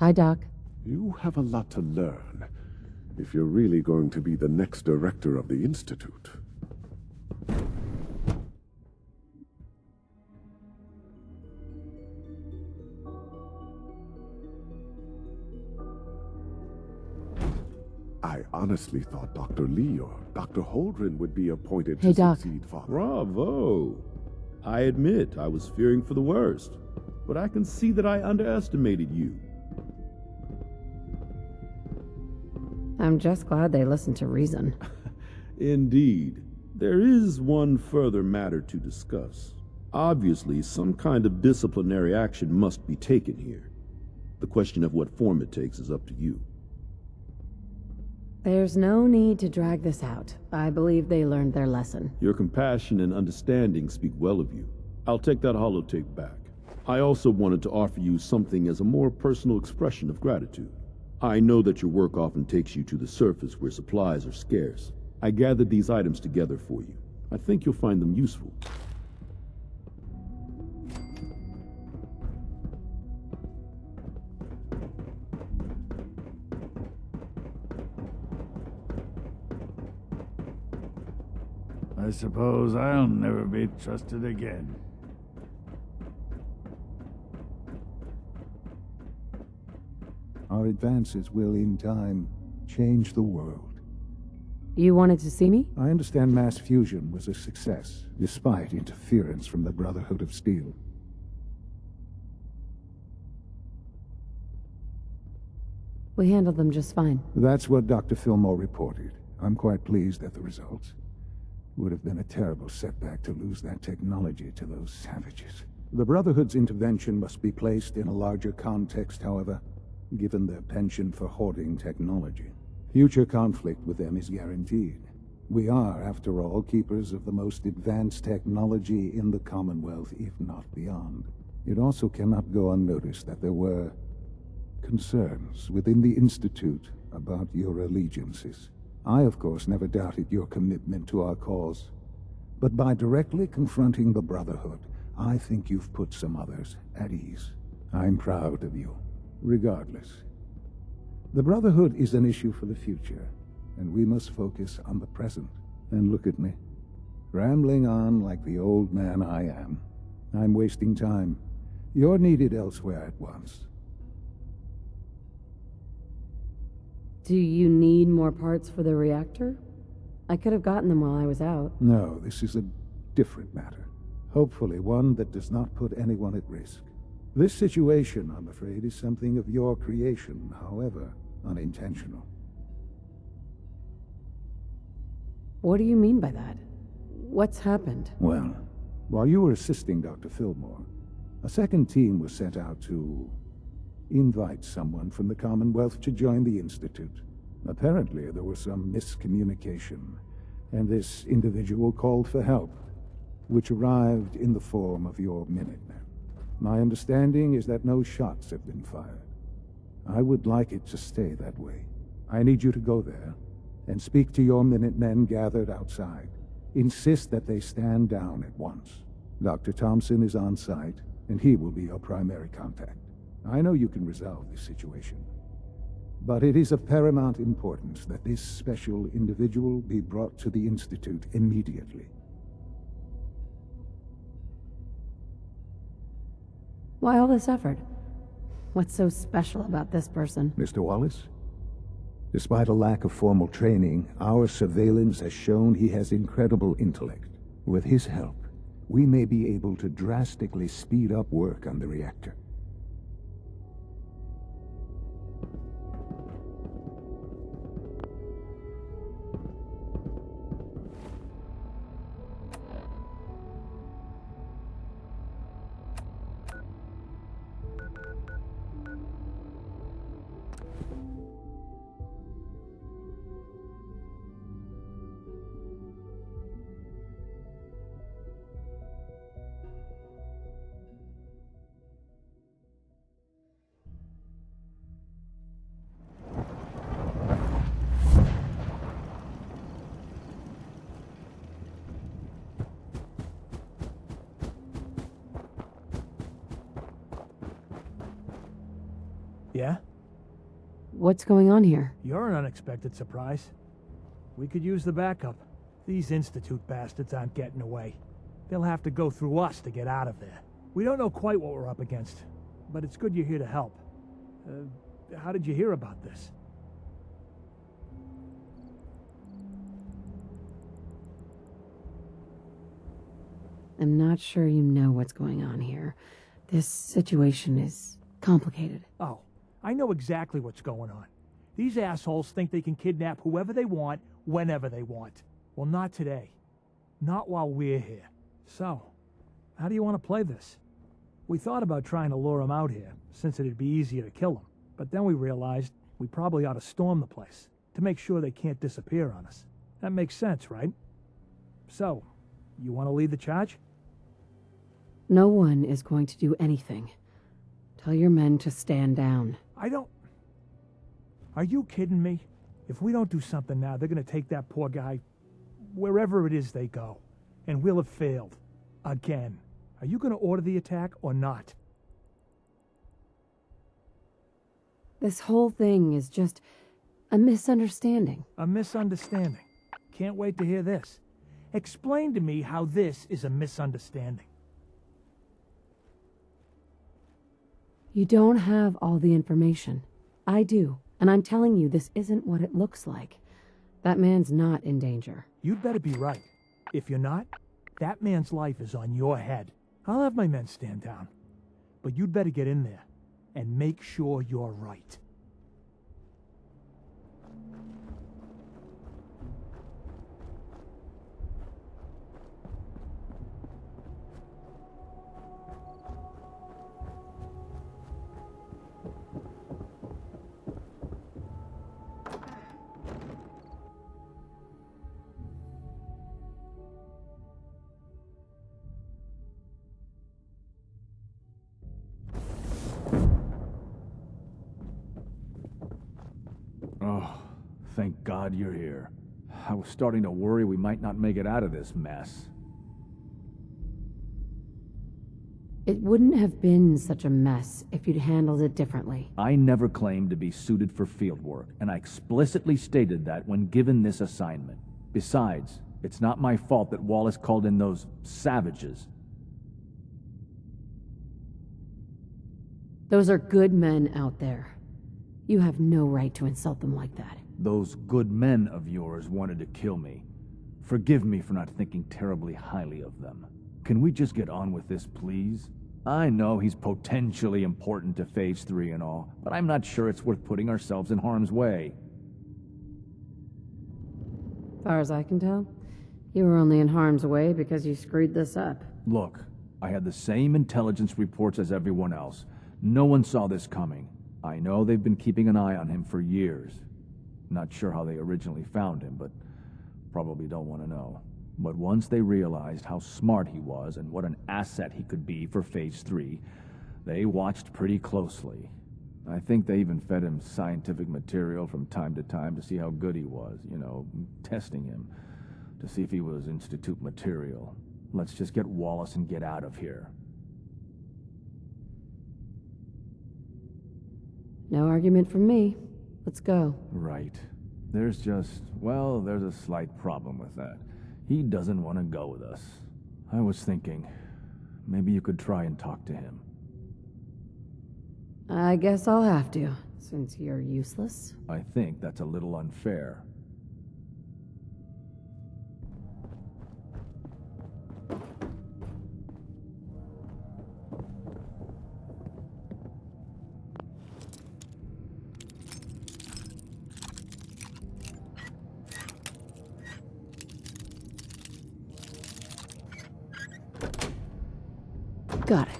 Hi, Doc. You have a lot to learn if you're really going to be the next director of the Institute. I honestly thought Dr. Lee or Dr. Holdren would be appointed to succeed Father. Bravo! I admit I was fearing for the worst, but I can see that I underestimated you. I'm just glad they listened to reason. Indeed. There is one further matter to discuss. Obviously, some kind of disciplinary action must be taken here. The question of what form it takes is up to you. There's no need to drag this out. I believe they learned their lesson. Your compassion and understanding speak well of you. I'll take that holotape back. I also wanted to offer you something as a more personal expression of gratitude. I know that your work often takes you to the surface where supplies are scarce. I gathered these items together for you. I think you'll find them useful. I suppose I'll never be trusted again. Our advances will, in time, change the world. You wanted to see me? I understand mass fusion was a success, despite interference from the Brotherhood of Steel. We handled them just fine. That's what Dr. Fillmore reported. I'm quite pleased at the results. Would have been a terrible setback to lose that technology to those savages. The Brotherhood's intervention must be placed in a larger context, however, given their penchant for hoarding technology. Future conflict with them is guaranteed. We are, after all, keepers of the most advanced technology in the Commonwealth, if not beyond. It also cannot go unnoticed that there were concerns within the Institute about your allegiances. I, of course, never doubted your commitment to our cause. But by directly confronting the Brotherhood, I think you've put some others at ease. I'm proud of you. Regardless, the Brotherhood is an issue for the future, and we must focus on the present. And look at me, rambling on like the old man I am. I'm wasting time. You're needed elsewhere at once. Do you need more parts for the reactor? I could have gotten them while I was out. No, this is a different matter. Hopefully one that does not put anyone at risk. This situation, I'm afraid, is something of your creation, however unintentional. What do you mean by that? What's happened? Well, while you were assisting Dr. Fillmore, a second team was sent out to invite someone from the Commonwealth to join the Institute. Apparently, there was some miscommunication, and this individual called for help, which arrived in the form of your Minutemen. My understanding is that no shots have been fired. I would like it to stay that way. I need you to go there and speak to your Minutemen gathered outside. Insist that they stand down at once. Dr. Thompson is on site, and he will be your primary contact. I know you can resolve this situation, but it is of paramount importance that this special individual be brought to the Institute immediately. Why all this effort? What's so special about this person? Mr. Wallace? Despite a lack of formal training, our surveillance has shown he has incredible intellect. With his help, we may be able to drastically speed up work on the reactor. Yeah? What's going on here? You're an unexpected surprise. We could use the backup. These Institute bastards aren't getting away. They'll have to go through us to get out of there. We don't know quite what we're up against, but it's good you're here to help. How did you hear about this? I'm not sure you know what's going on here. This situation is complicated. Oh, I know exactly what's going on. These assholes think they can kidnap whoever they want, whenever they want. Well, not today. Not while we're here. So, how do you want to play this? We thought about trying to lure them out here, since it'd be easier to kill them. But then we realized we probably ought to storm the place. to make sure they can't disappear on us. That makes sense, right? So, you want to lead the charge? No one is going to do anything. Tell your men to stand down. I don't... Are you kidding me? If we don't do something now, they're going to take that poor guy wherever it is they go. And we'll have failed. Again. Are you going to order the attack or not? This whole thing is just a misunderstanding. A misunderstanding. Can't wait to hear this. Explain to me how this is a misunderstanding. You don't have all the information. I do. And I'm telling you, this isn't what it looks like. That man's not in danger. You'd better be right. If you're not, that man's life is on your head. I'll have my men stand down. But you'd better get in there and make sure you're right. Oh, thank God you're here. I was starting to worry we might not make it out of this mess. It wouldn't have been such a mess if you'd handled it differently. I never claimed to be suited for field work, and I explicitly stated that when given this assignment. Besides, it's not my fault that Wallace called in those savages. Those are good men out there. You have no right to insult them like that. Those good men of yours wanted to kill me. Forgive me for not thinking terribly highly of them. Can we just get on with this, please? I know he's potentially important to Phase 3 and all, but I'm not sure it's worth putting ourselves in harm's way. Far as I can tell, you were only in harm's way because you screwed this up. Look, I had the same intelligence reports as everyone else. No one saw this coming. I know they've been keeping an eye on him for years. Not sure how they originally found him, but probably don't want to know. But once they realized how smart he was and what an asset he could be for Phase 3, they watched pretty closely. I think they even fed him scientific material from time to time to see how good he was, you know, testing him, to see if he was Institute material. Let's just get Wallace and get out of here. No argument from me. Let's go. Right. There's a slight problem with that. He doesn't want to go with us. I was thinking, maybe you could try and talk to him. I guess I'll have to, since you're useless. I think that's a little unfair. Got it.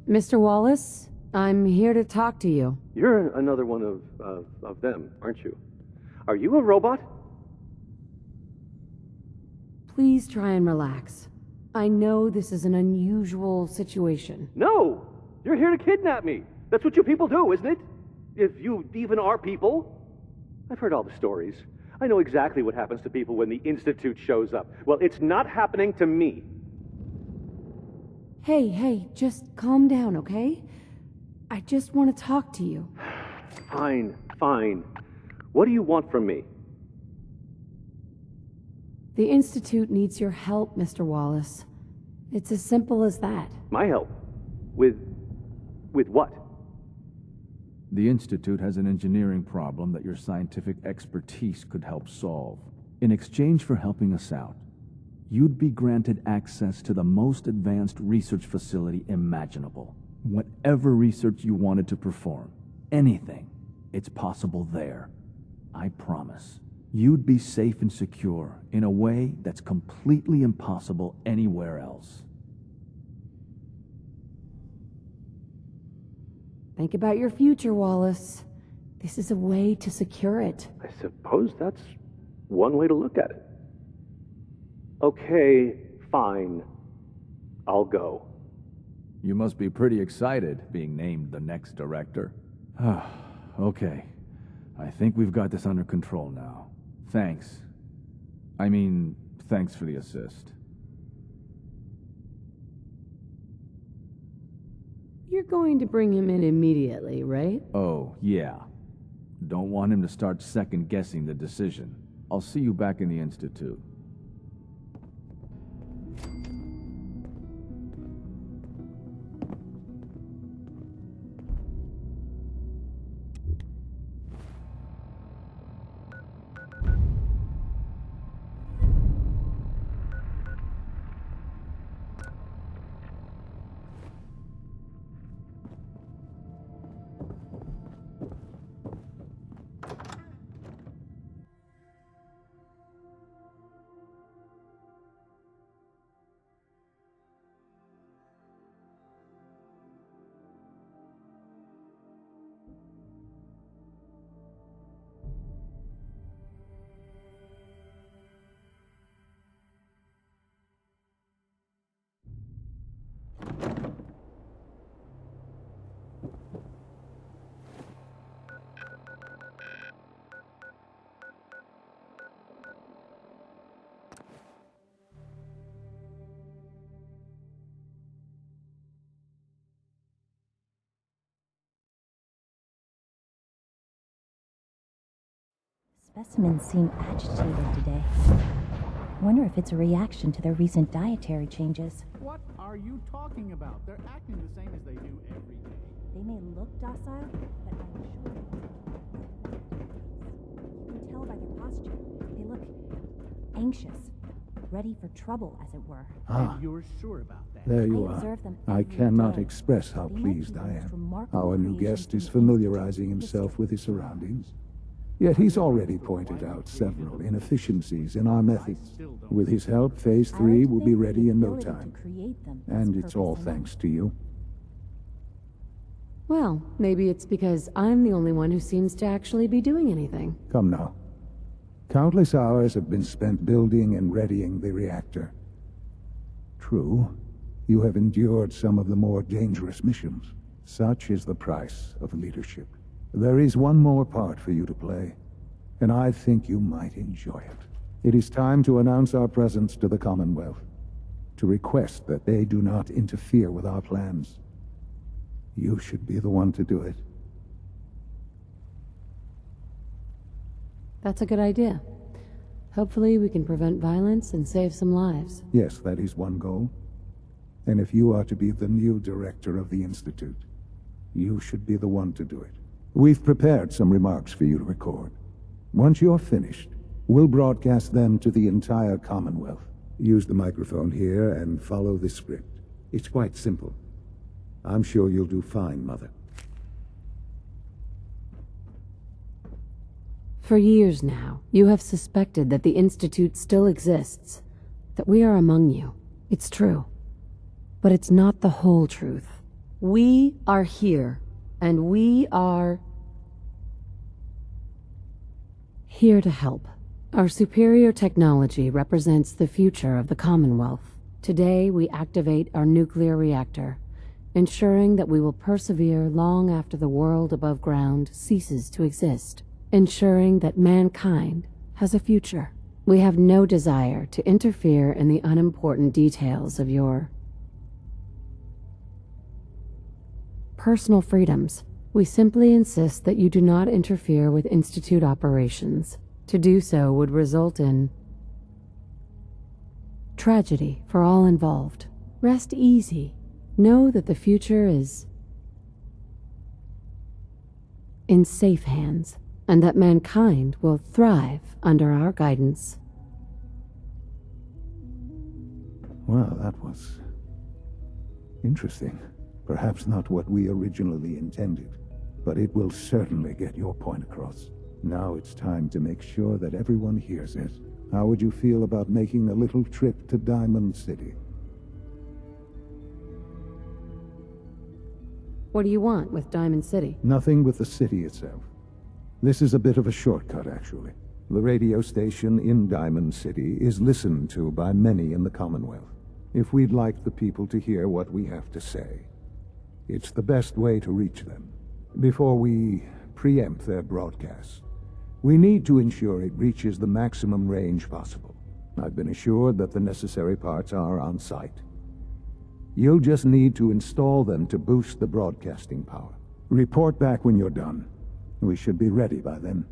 Mr. Wallace, I'm here to talk to you. You're another one of them, aren't you? Are you a robot? Please try and relax. I know this is an unusual situation. No! You're here to kidnap me. That's what you people do, isn't it? If you even are people. I've heard all the stories. I know exactly what happens to people when the Institute shows up. Well, it's not happening to me. Hey, just calm down, okay? I just want to talk to you. Fine. What do you want from me? The Institute needs your help, Mr. Wallace. It's as simple as that. My help? With what? The Institute has an engineering problem that your scientific expertise could help solve. In exchange for helping us out, you'd be granted access to the most advanced research facility imaginable. Whatever research you wanted to perform, anything, it's possible there. I promise. You'd be safe and secure in a way that's completely impossible anywhere else. Think about your future, Wallace. This is a way to secure it. I suppose that's one way to look at it. Okay, fine. I'll go. You must be pretty excited being named the next director. Okay. I think we've got this under control now. Thanks. Thanks for the assist. You're going to bring him in immediately, right? Oh, yeah. Don't want him to start second-guessing the decision. I'll see you back in the Institute. Specimens seem agitated today. Wonder if it's a reaction to their recent dietary changes. What are you talking about? They're acting the same as they do every day. They may look docile, but I'm sure you can tell by their posture. They look anxious, ready for trouble, as it were. Ah, You're sure about that? there you I are. observe them I every cannot day. express how They might pleased be the I most am. remarkable Our new creation guest is from the familiarizing himself with his surroundings. Yet he's already pointed out several inefficiencies in our methods. With his help, Phase 3 will be ready in no time. And it's all thanks to you. Well, maybe it's because I'm the only one who seems to actually be doing anything. Come now. Countless hours have been spent building and readying the reactor. True, you have endured some of the more dangerous missions. Such is the price of leadership. There is one more part for you to play, and I think you might enjoy it. It is time to announce our presence to the Commonwealth, to request that they do not interfere with our plans. You should be the one to do it. That's a good idea. Hopefully we can prevent violence and save some lives. Yes, that is one goal. And if you are to be the new director of the Institute, you should be the one to do it. We've prepared some remarks for you to record. Once you're finished, we'll broadcast them to the entire Commonwealth. Use the microphone here and follow the script. It's quite simple. I'm sure you'll do fine, Mother. For years now, you have suspected that the Institute still exists, that we are among you. It's true. But it's not the whole truth. We are here, and we are here to help. Our superior technology represents the future of the Commonwealth. Today, we activate our nuclear reactor, ensuring that we will persevere long after the world above ground ceases to exist, ensuring that mankind has a future. We have no desire to interfere in the unimportant details of your personal freedoms. We simply insist that you do not interfere with Institute operations. To do so would result in tragedy for all involved. Rest easy. Know that the future is in safe hands, and that mankind will thrive under our guidance. Well, that was interesting. Perhaps not what we originally intended, but it will certainly get your point across. Now it's time to make sure that everyone hears it. How would you feel about making a little trip to Diamond City? What do you want with Diamond City? Nothing with the city itself. This is a bit of a shortcut, actually. The radio station in Diamond City is listened to by many in the Commonwealth. If we'd like the people to hear what we have to say, it's the best way to reach them. Before we preempt their broadcast, we need to ensure it reaches the maximum range possible. I've been assured that the necessary parts are on site. You'll just need to install them to boost the broadcasting power. Report back when you're done. We should be ready by then.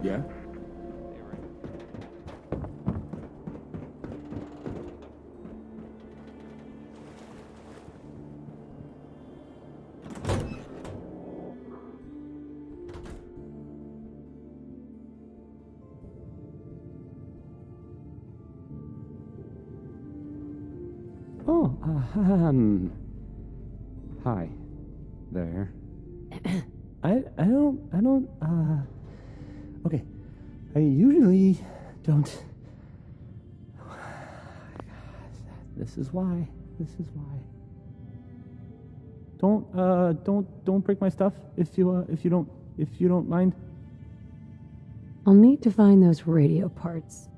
Yeah? Oh, hi there. Okay. I usually don't. This is why. Don't break my stuff if you don't mind. I'll need to find those radio parts.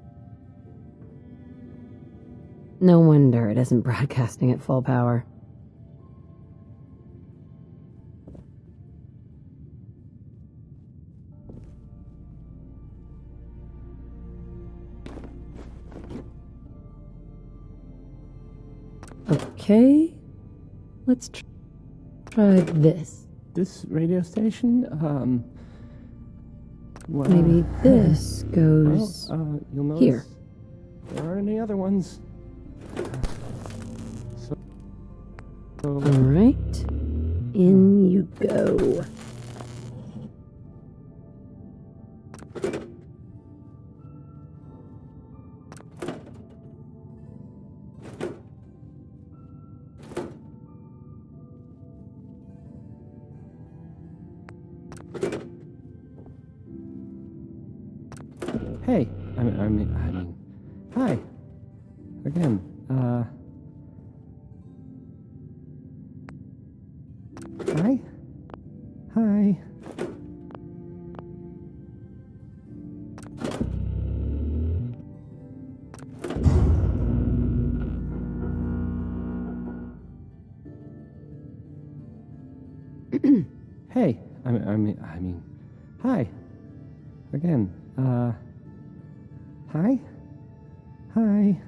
No wonder it isn't broadcasting at full power. Okay, let's try this. This radio station, well, Maybe this goes you'll notice here. there aren't any other ones. All right, in you go. Hey, I mean, hi. Again, hi? Hi. Hey, I mean, hi. Again, hi? Hi.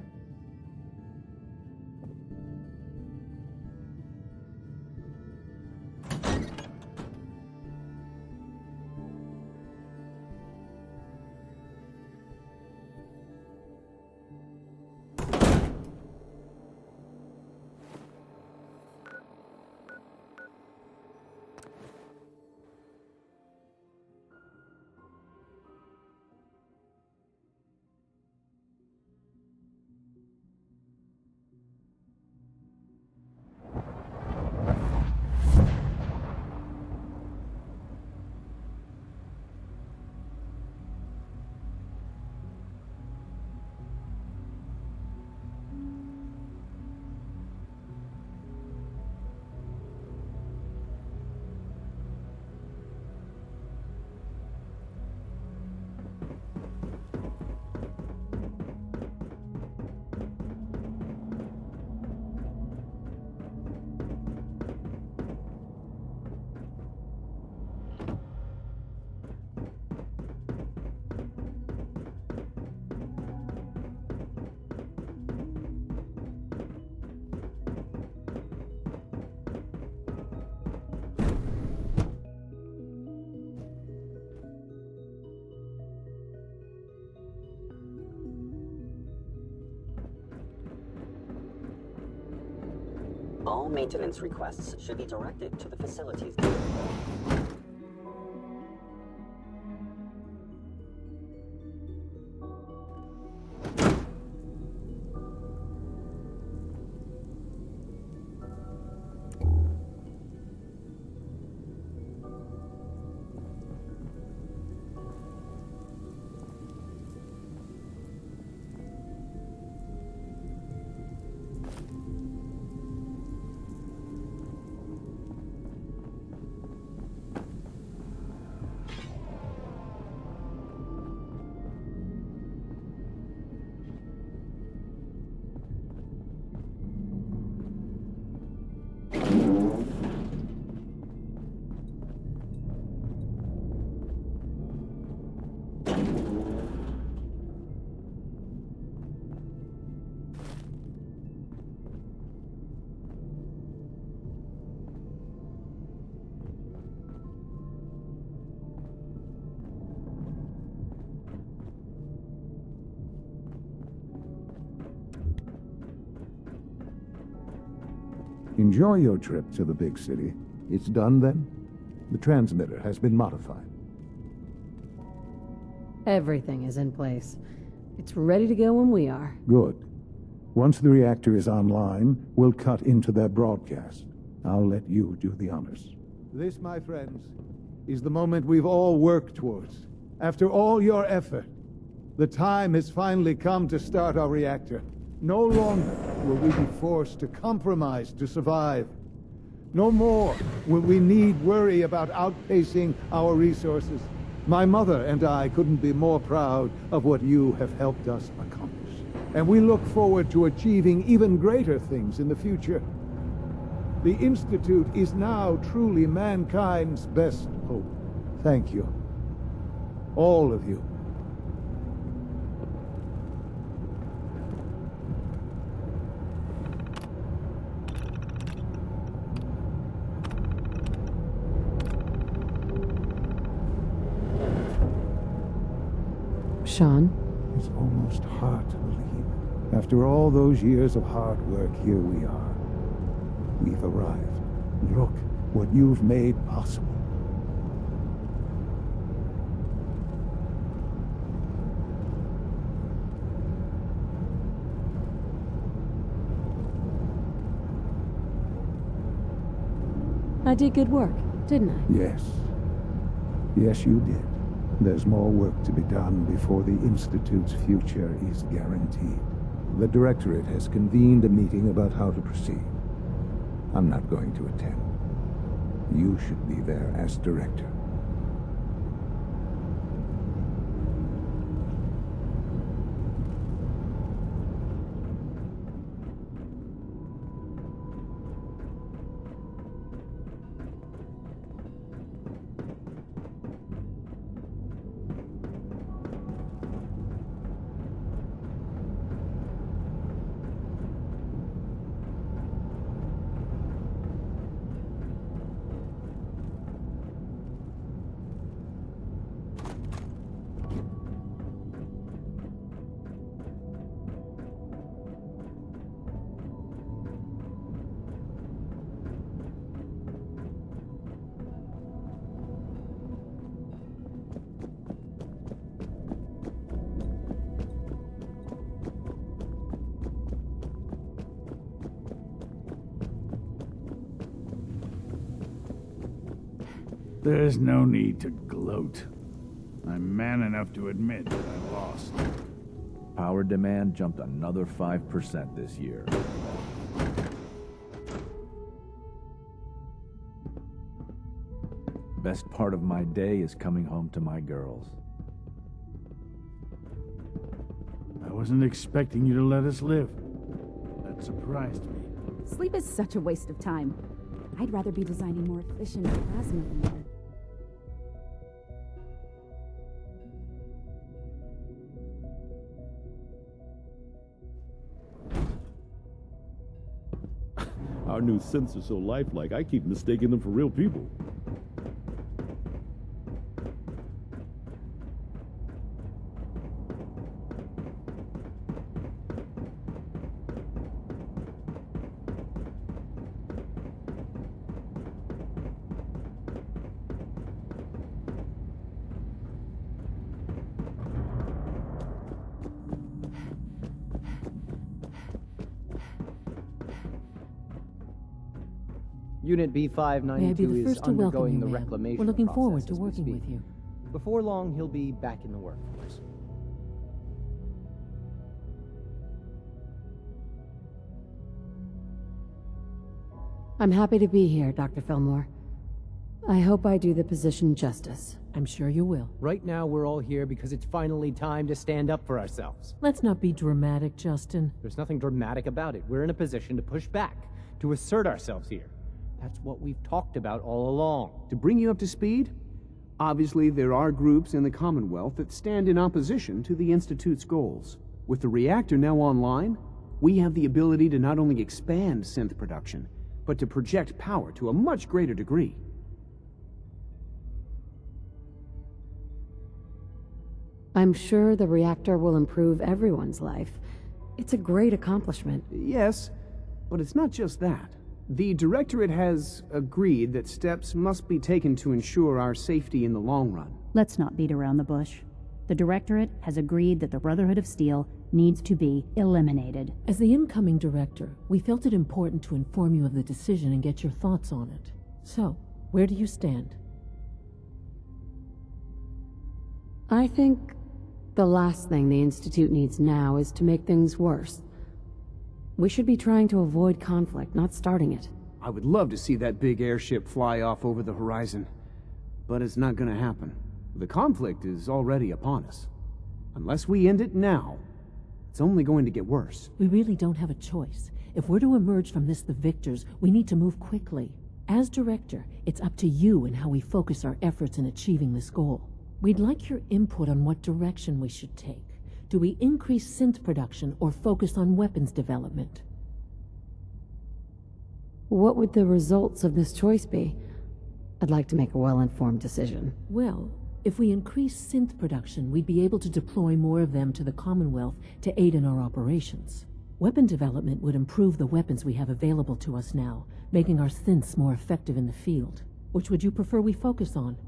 All maintenance requests should be directed to the facilities. Enjoy your trip to the big city. It's done then? The transmitter has been modified. Everything is in place. It's ready to go when we are. Good. Once the reactor is online, we'll cut into their broadcast. I'll let you do the honors. This, my friends, is the moment we've all worked towards. After all your effort, the time has finally come to start our reactor. No longer will we be forced to compromise to survive. No more will we need worry about outpacing our resources. My mother and I couldn't be more proud of what you have helped us accomplish. And we look forward to achieving even greater things in the future. The Institute is now truly mankind's best hope. Thank you. All of you. Sean? It's almost hard to believe. After all those years of hard work, here we are. We've arrived. Look what you've made possible. I did good work, didn't I? Yes. Yes, you did. There's more work to be done before the Institute's future is guaranteed. The Directorate has convened a meeting about how to proceed. I'm not going to attend. You should be there as Director. There's no need to gloat. I'm man enough to admit that I lost. Power demand jumped another 5% this year. Best part of my day is coming home to my girls. I wasn't expecting you to let us live. That surprised me. Sleep is such a waste of time. I'd rather be designing more efficient plasma emitter. Our new synths are so lifelike, I keep mistaking them for real people. Unit May I be B592 the is first to welcome undergoing you, the ma'am. reclamation We're looking process forward to as we working speak. with you. Before long, he'll be back in the workforce. I'm happy to be here, Dr. Fillmore. I hope I do the position justice. I'm sure you will. Right now, we're all here because it's finally time to stand up for ourselves. Let's not be dramatic, Justin. There's nothing dramatic about it. We're in a position to push back, to assert ourselves here. That's what we've talked about all along. To bring you up to speed, obviously there are groups in the Commonwealth that stand in opposition to the Institute's goals. With the reactor now online, we have the ability to not only expand synth production, but to project power to a much greater degree. I'm sure the reactor will improve everyone's life. It's a great accomplishment. Yes, but it's not just that. The Directorate has agreed that steps must be taken to ensure our safety in the long run. Let's not beat around the bush. The Directorate has agreed that the Brotherhood of Steel needs to be eliminated. As the incoming director, we felt it important to inform you of the decision and get your thoughts on it. So, where do you stand? I think the last thing the Institute needs now is to make things worse. We should be trying to avoid conflict, not starting it. I would love to see that big airship fly off over the horizon, but it's not gonna happen. The conflict is already upon us. Unless we end it now, it's only going to get worse. We really don't have a choice. If we're to emerge from this the victors, we need to move quickly. As director, it's up to you and how we focus our efforts in achieving this goal. We'd like your input on what direction we should take. Do we increase synth production or focus on weapons development? What would the results of this choice be? I'd like to make a well-informed decision. Well, if we increase synth production, we'd be able to deploy more of them to the Commonwealth to aid in our operations. Weapon development would improve the weapons we have available to us now, making our synths more effective in the field. Which would you prefer we focus on?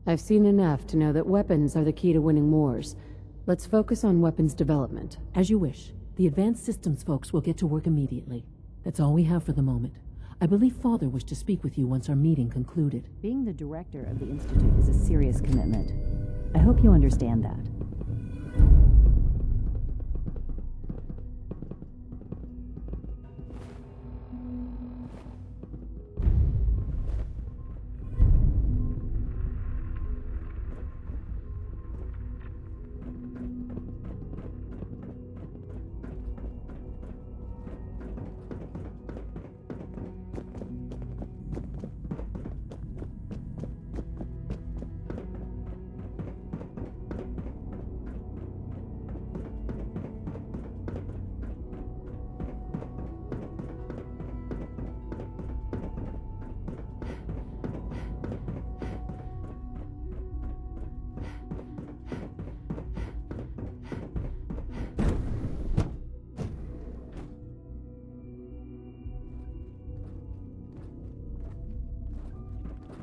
I've seen enough to know that weapons are the key to winning wars. Let's focus on weapons development. As you wish. The advanced systems folks will get to work immediately. That's all we have for the moment. I believe Father wished to speak with you once our meeting concluded. Being the director of the Institute is a serious commitment. I hope you understand that.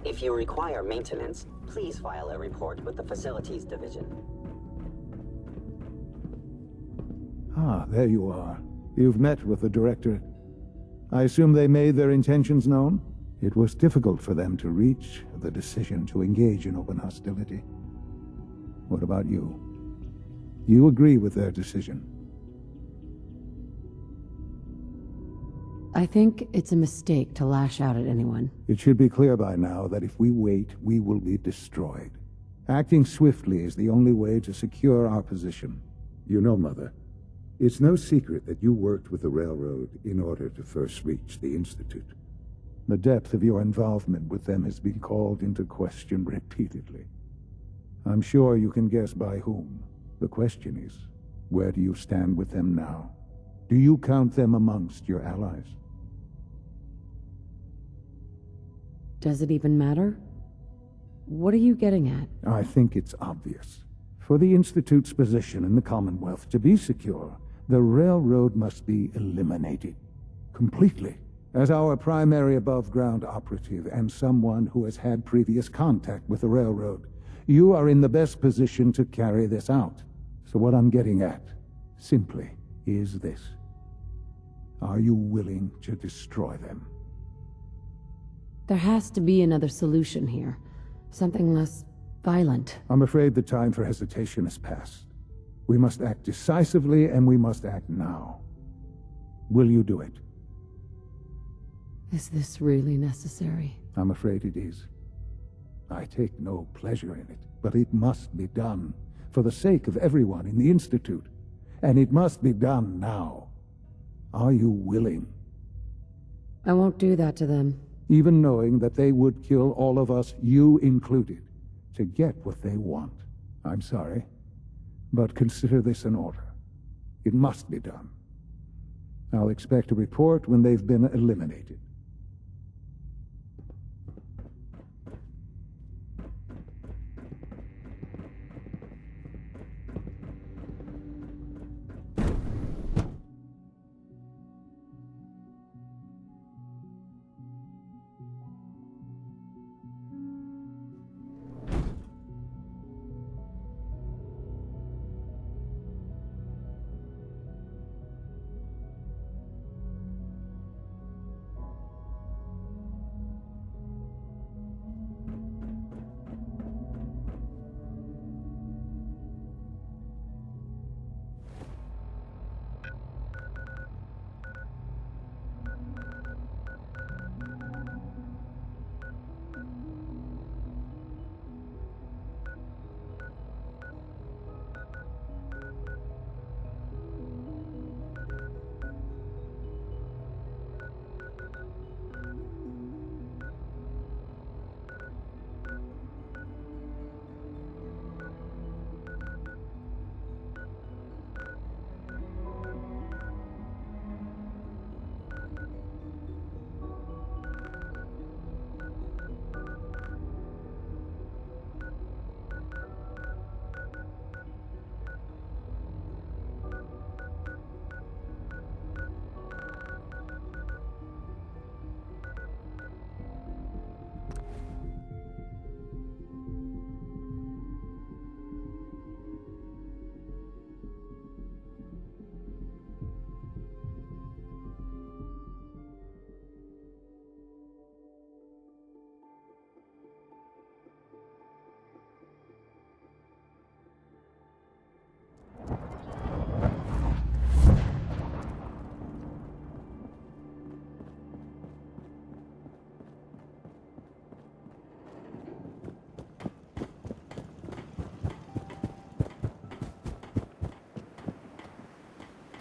If you require maintenance, please file a report with the Facilities Division. Ah, there you are. You've met with the Directorate. I assume they made their intentions known? It was difficult for them to reach the decision to engage in open hostility. What about you? You agree with their decision? I think it's a mistake to lash out at anyone. It should be clear by now that if we wait, we will be destroyed. Acting swiftly is the only way to secure our position. You know, Mother, it's no secret that you worked with the Railroad in order to first reach the Institute. The depth of your involvement with them has been called into question repeatedly. I'm sure you can guess by whom. The question is, where do you stand with them now? Do you count them amongst your allies? Does it even matter? What are you getting at? I think it's obvious. For the Institute's position in the Commonwealth to be secure, the Railroad must be eliminated. Completely. As our primary above-ground operative and someone who has had previous contact with the Railroad, you are in the best position to carry this out. So what I'm getting at, simply, is this. Are you willing to destroy them? There has to be another solution here. Something less violent. I'm afraid the time for hesitation has passed. We must act decisively, and we must act now. Will you do it? Is this really necessary? I'm afraid it is. I take no pleasure in it, but it must be done, for the sake of everyone in the Institute. And it must be done now. Are you willing? I won't do that to them. Even knowing that they would kill all of us, you included, to get what they want. I'm sorry, but consider this an order. It must be done. I'll expect a report when they've been eliminated.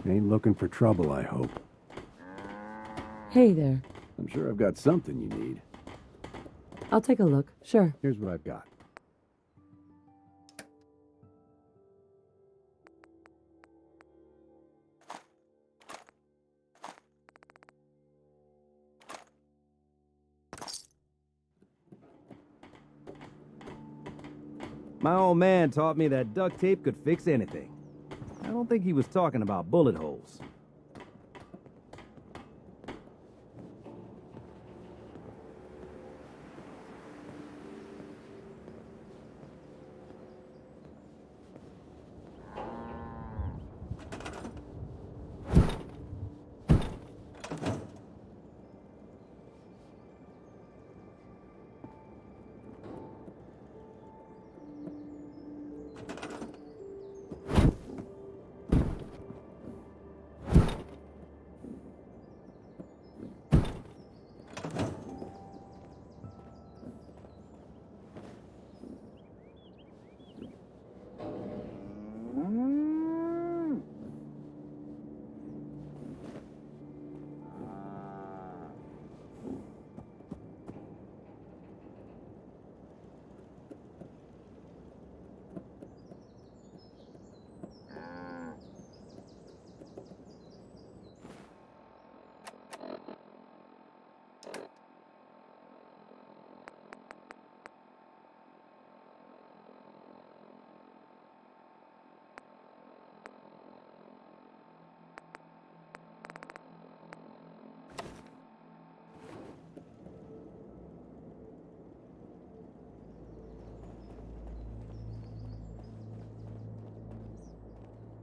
Ain't looking for trouble, I hope. Hey there. I'm sure I've got something you need. I'll take a look. Sure. Here's what I've got. My old man taught me that duct tape could fix anything. I don't think he was talking about bullet holes.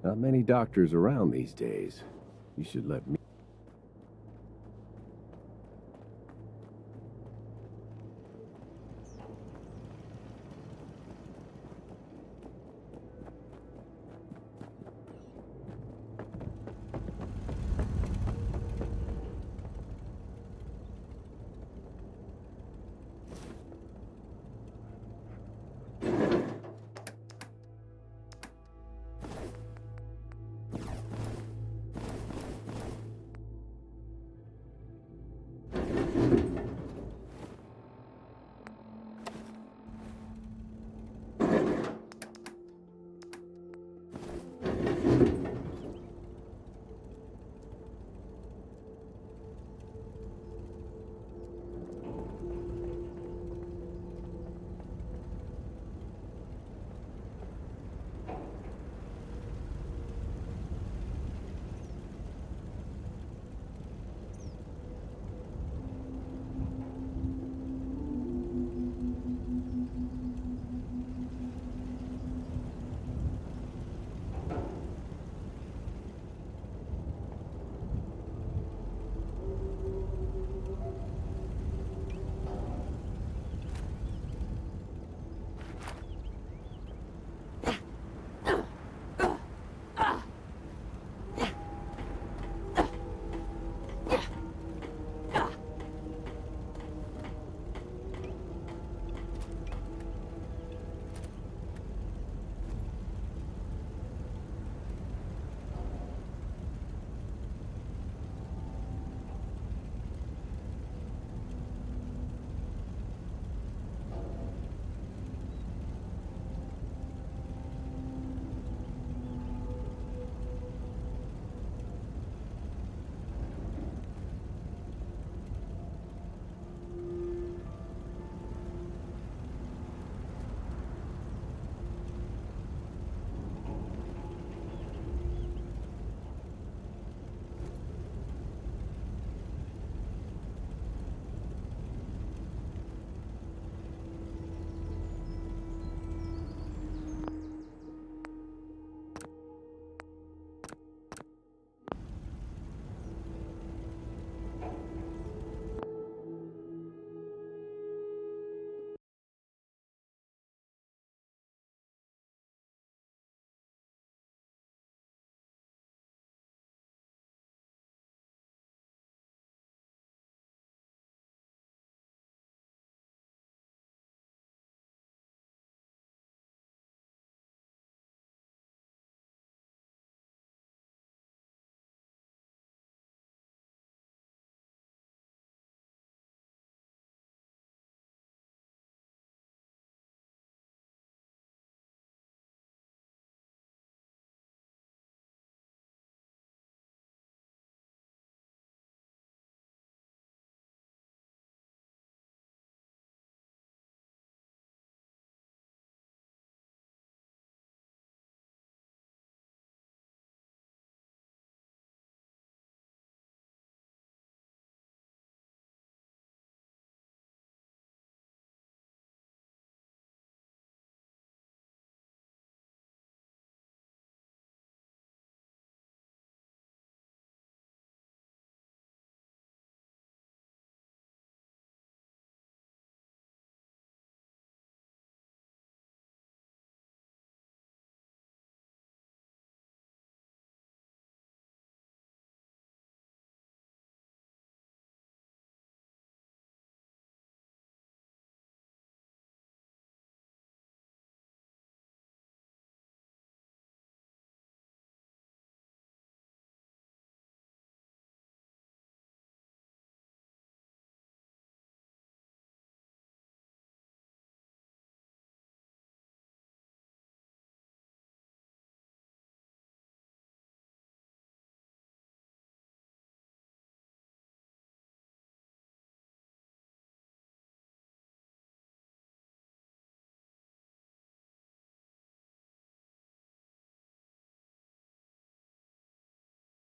Not many doctors around these days. You should let me...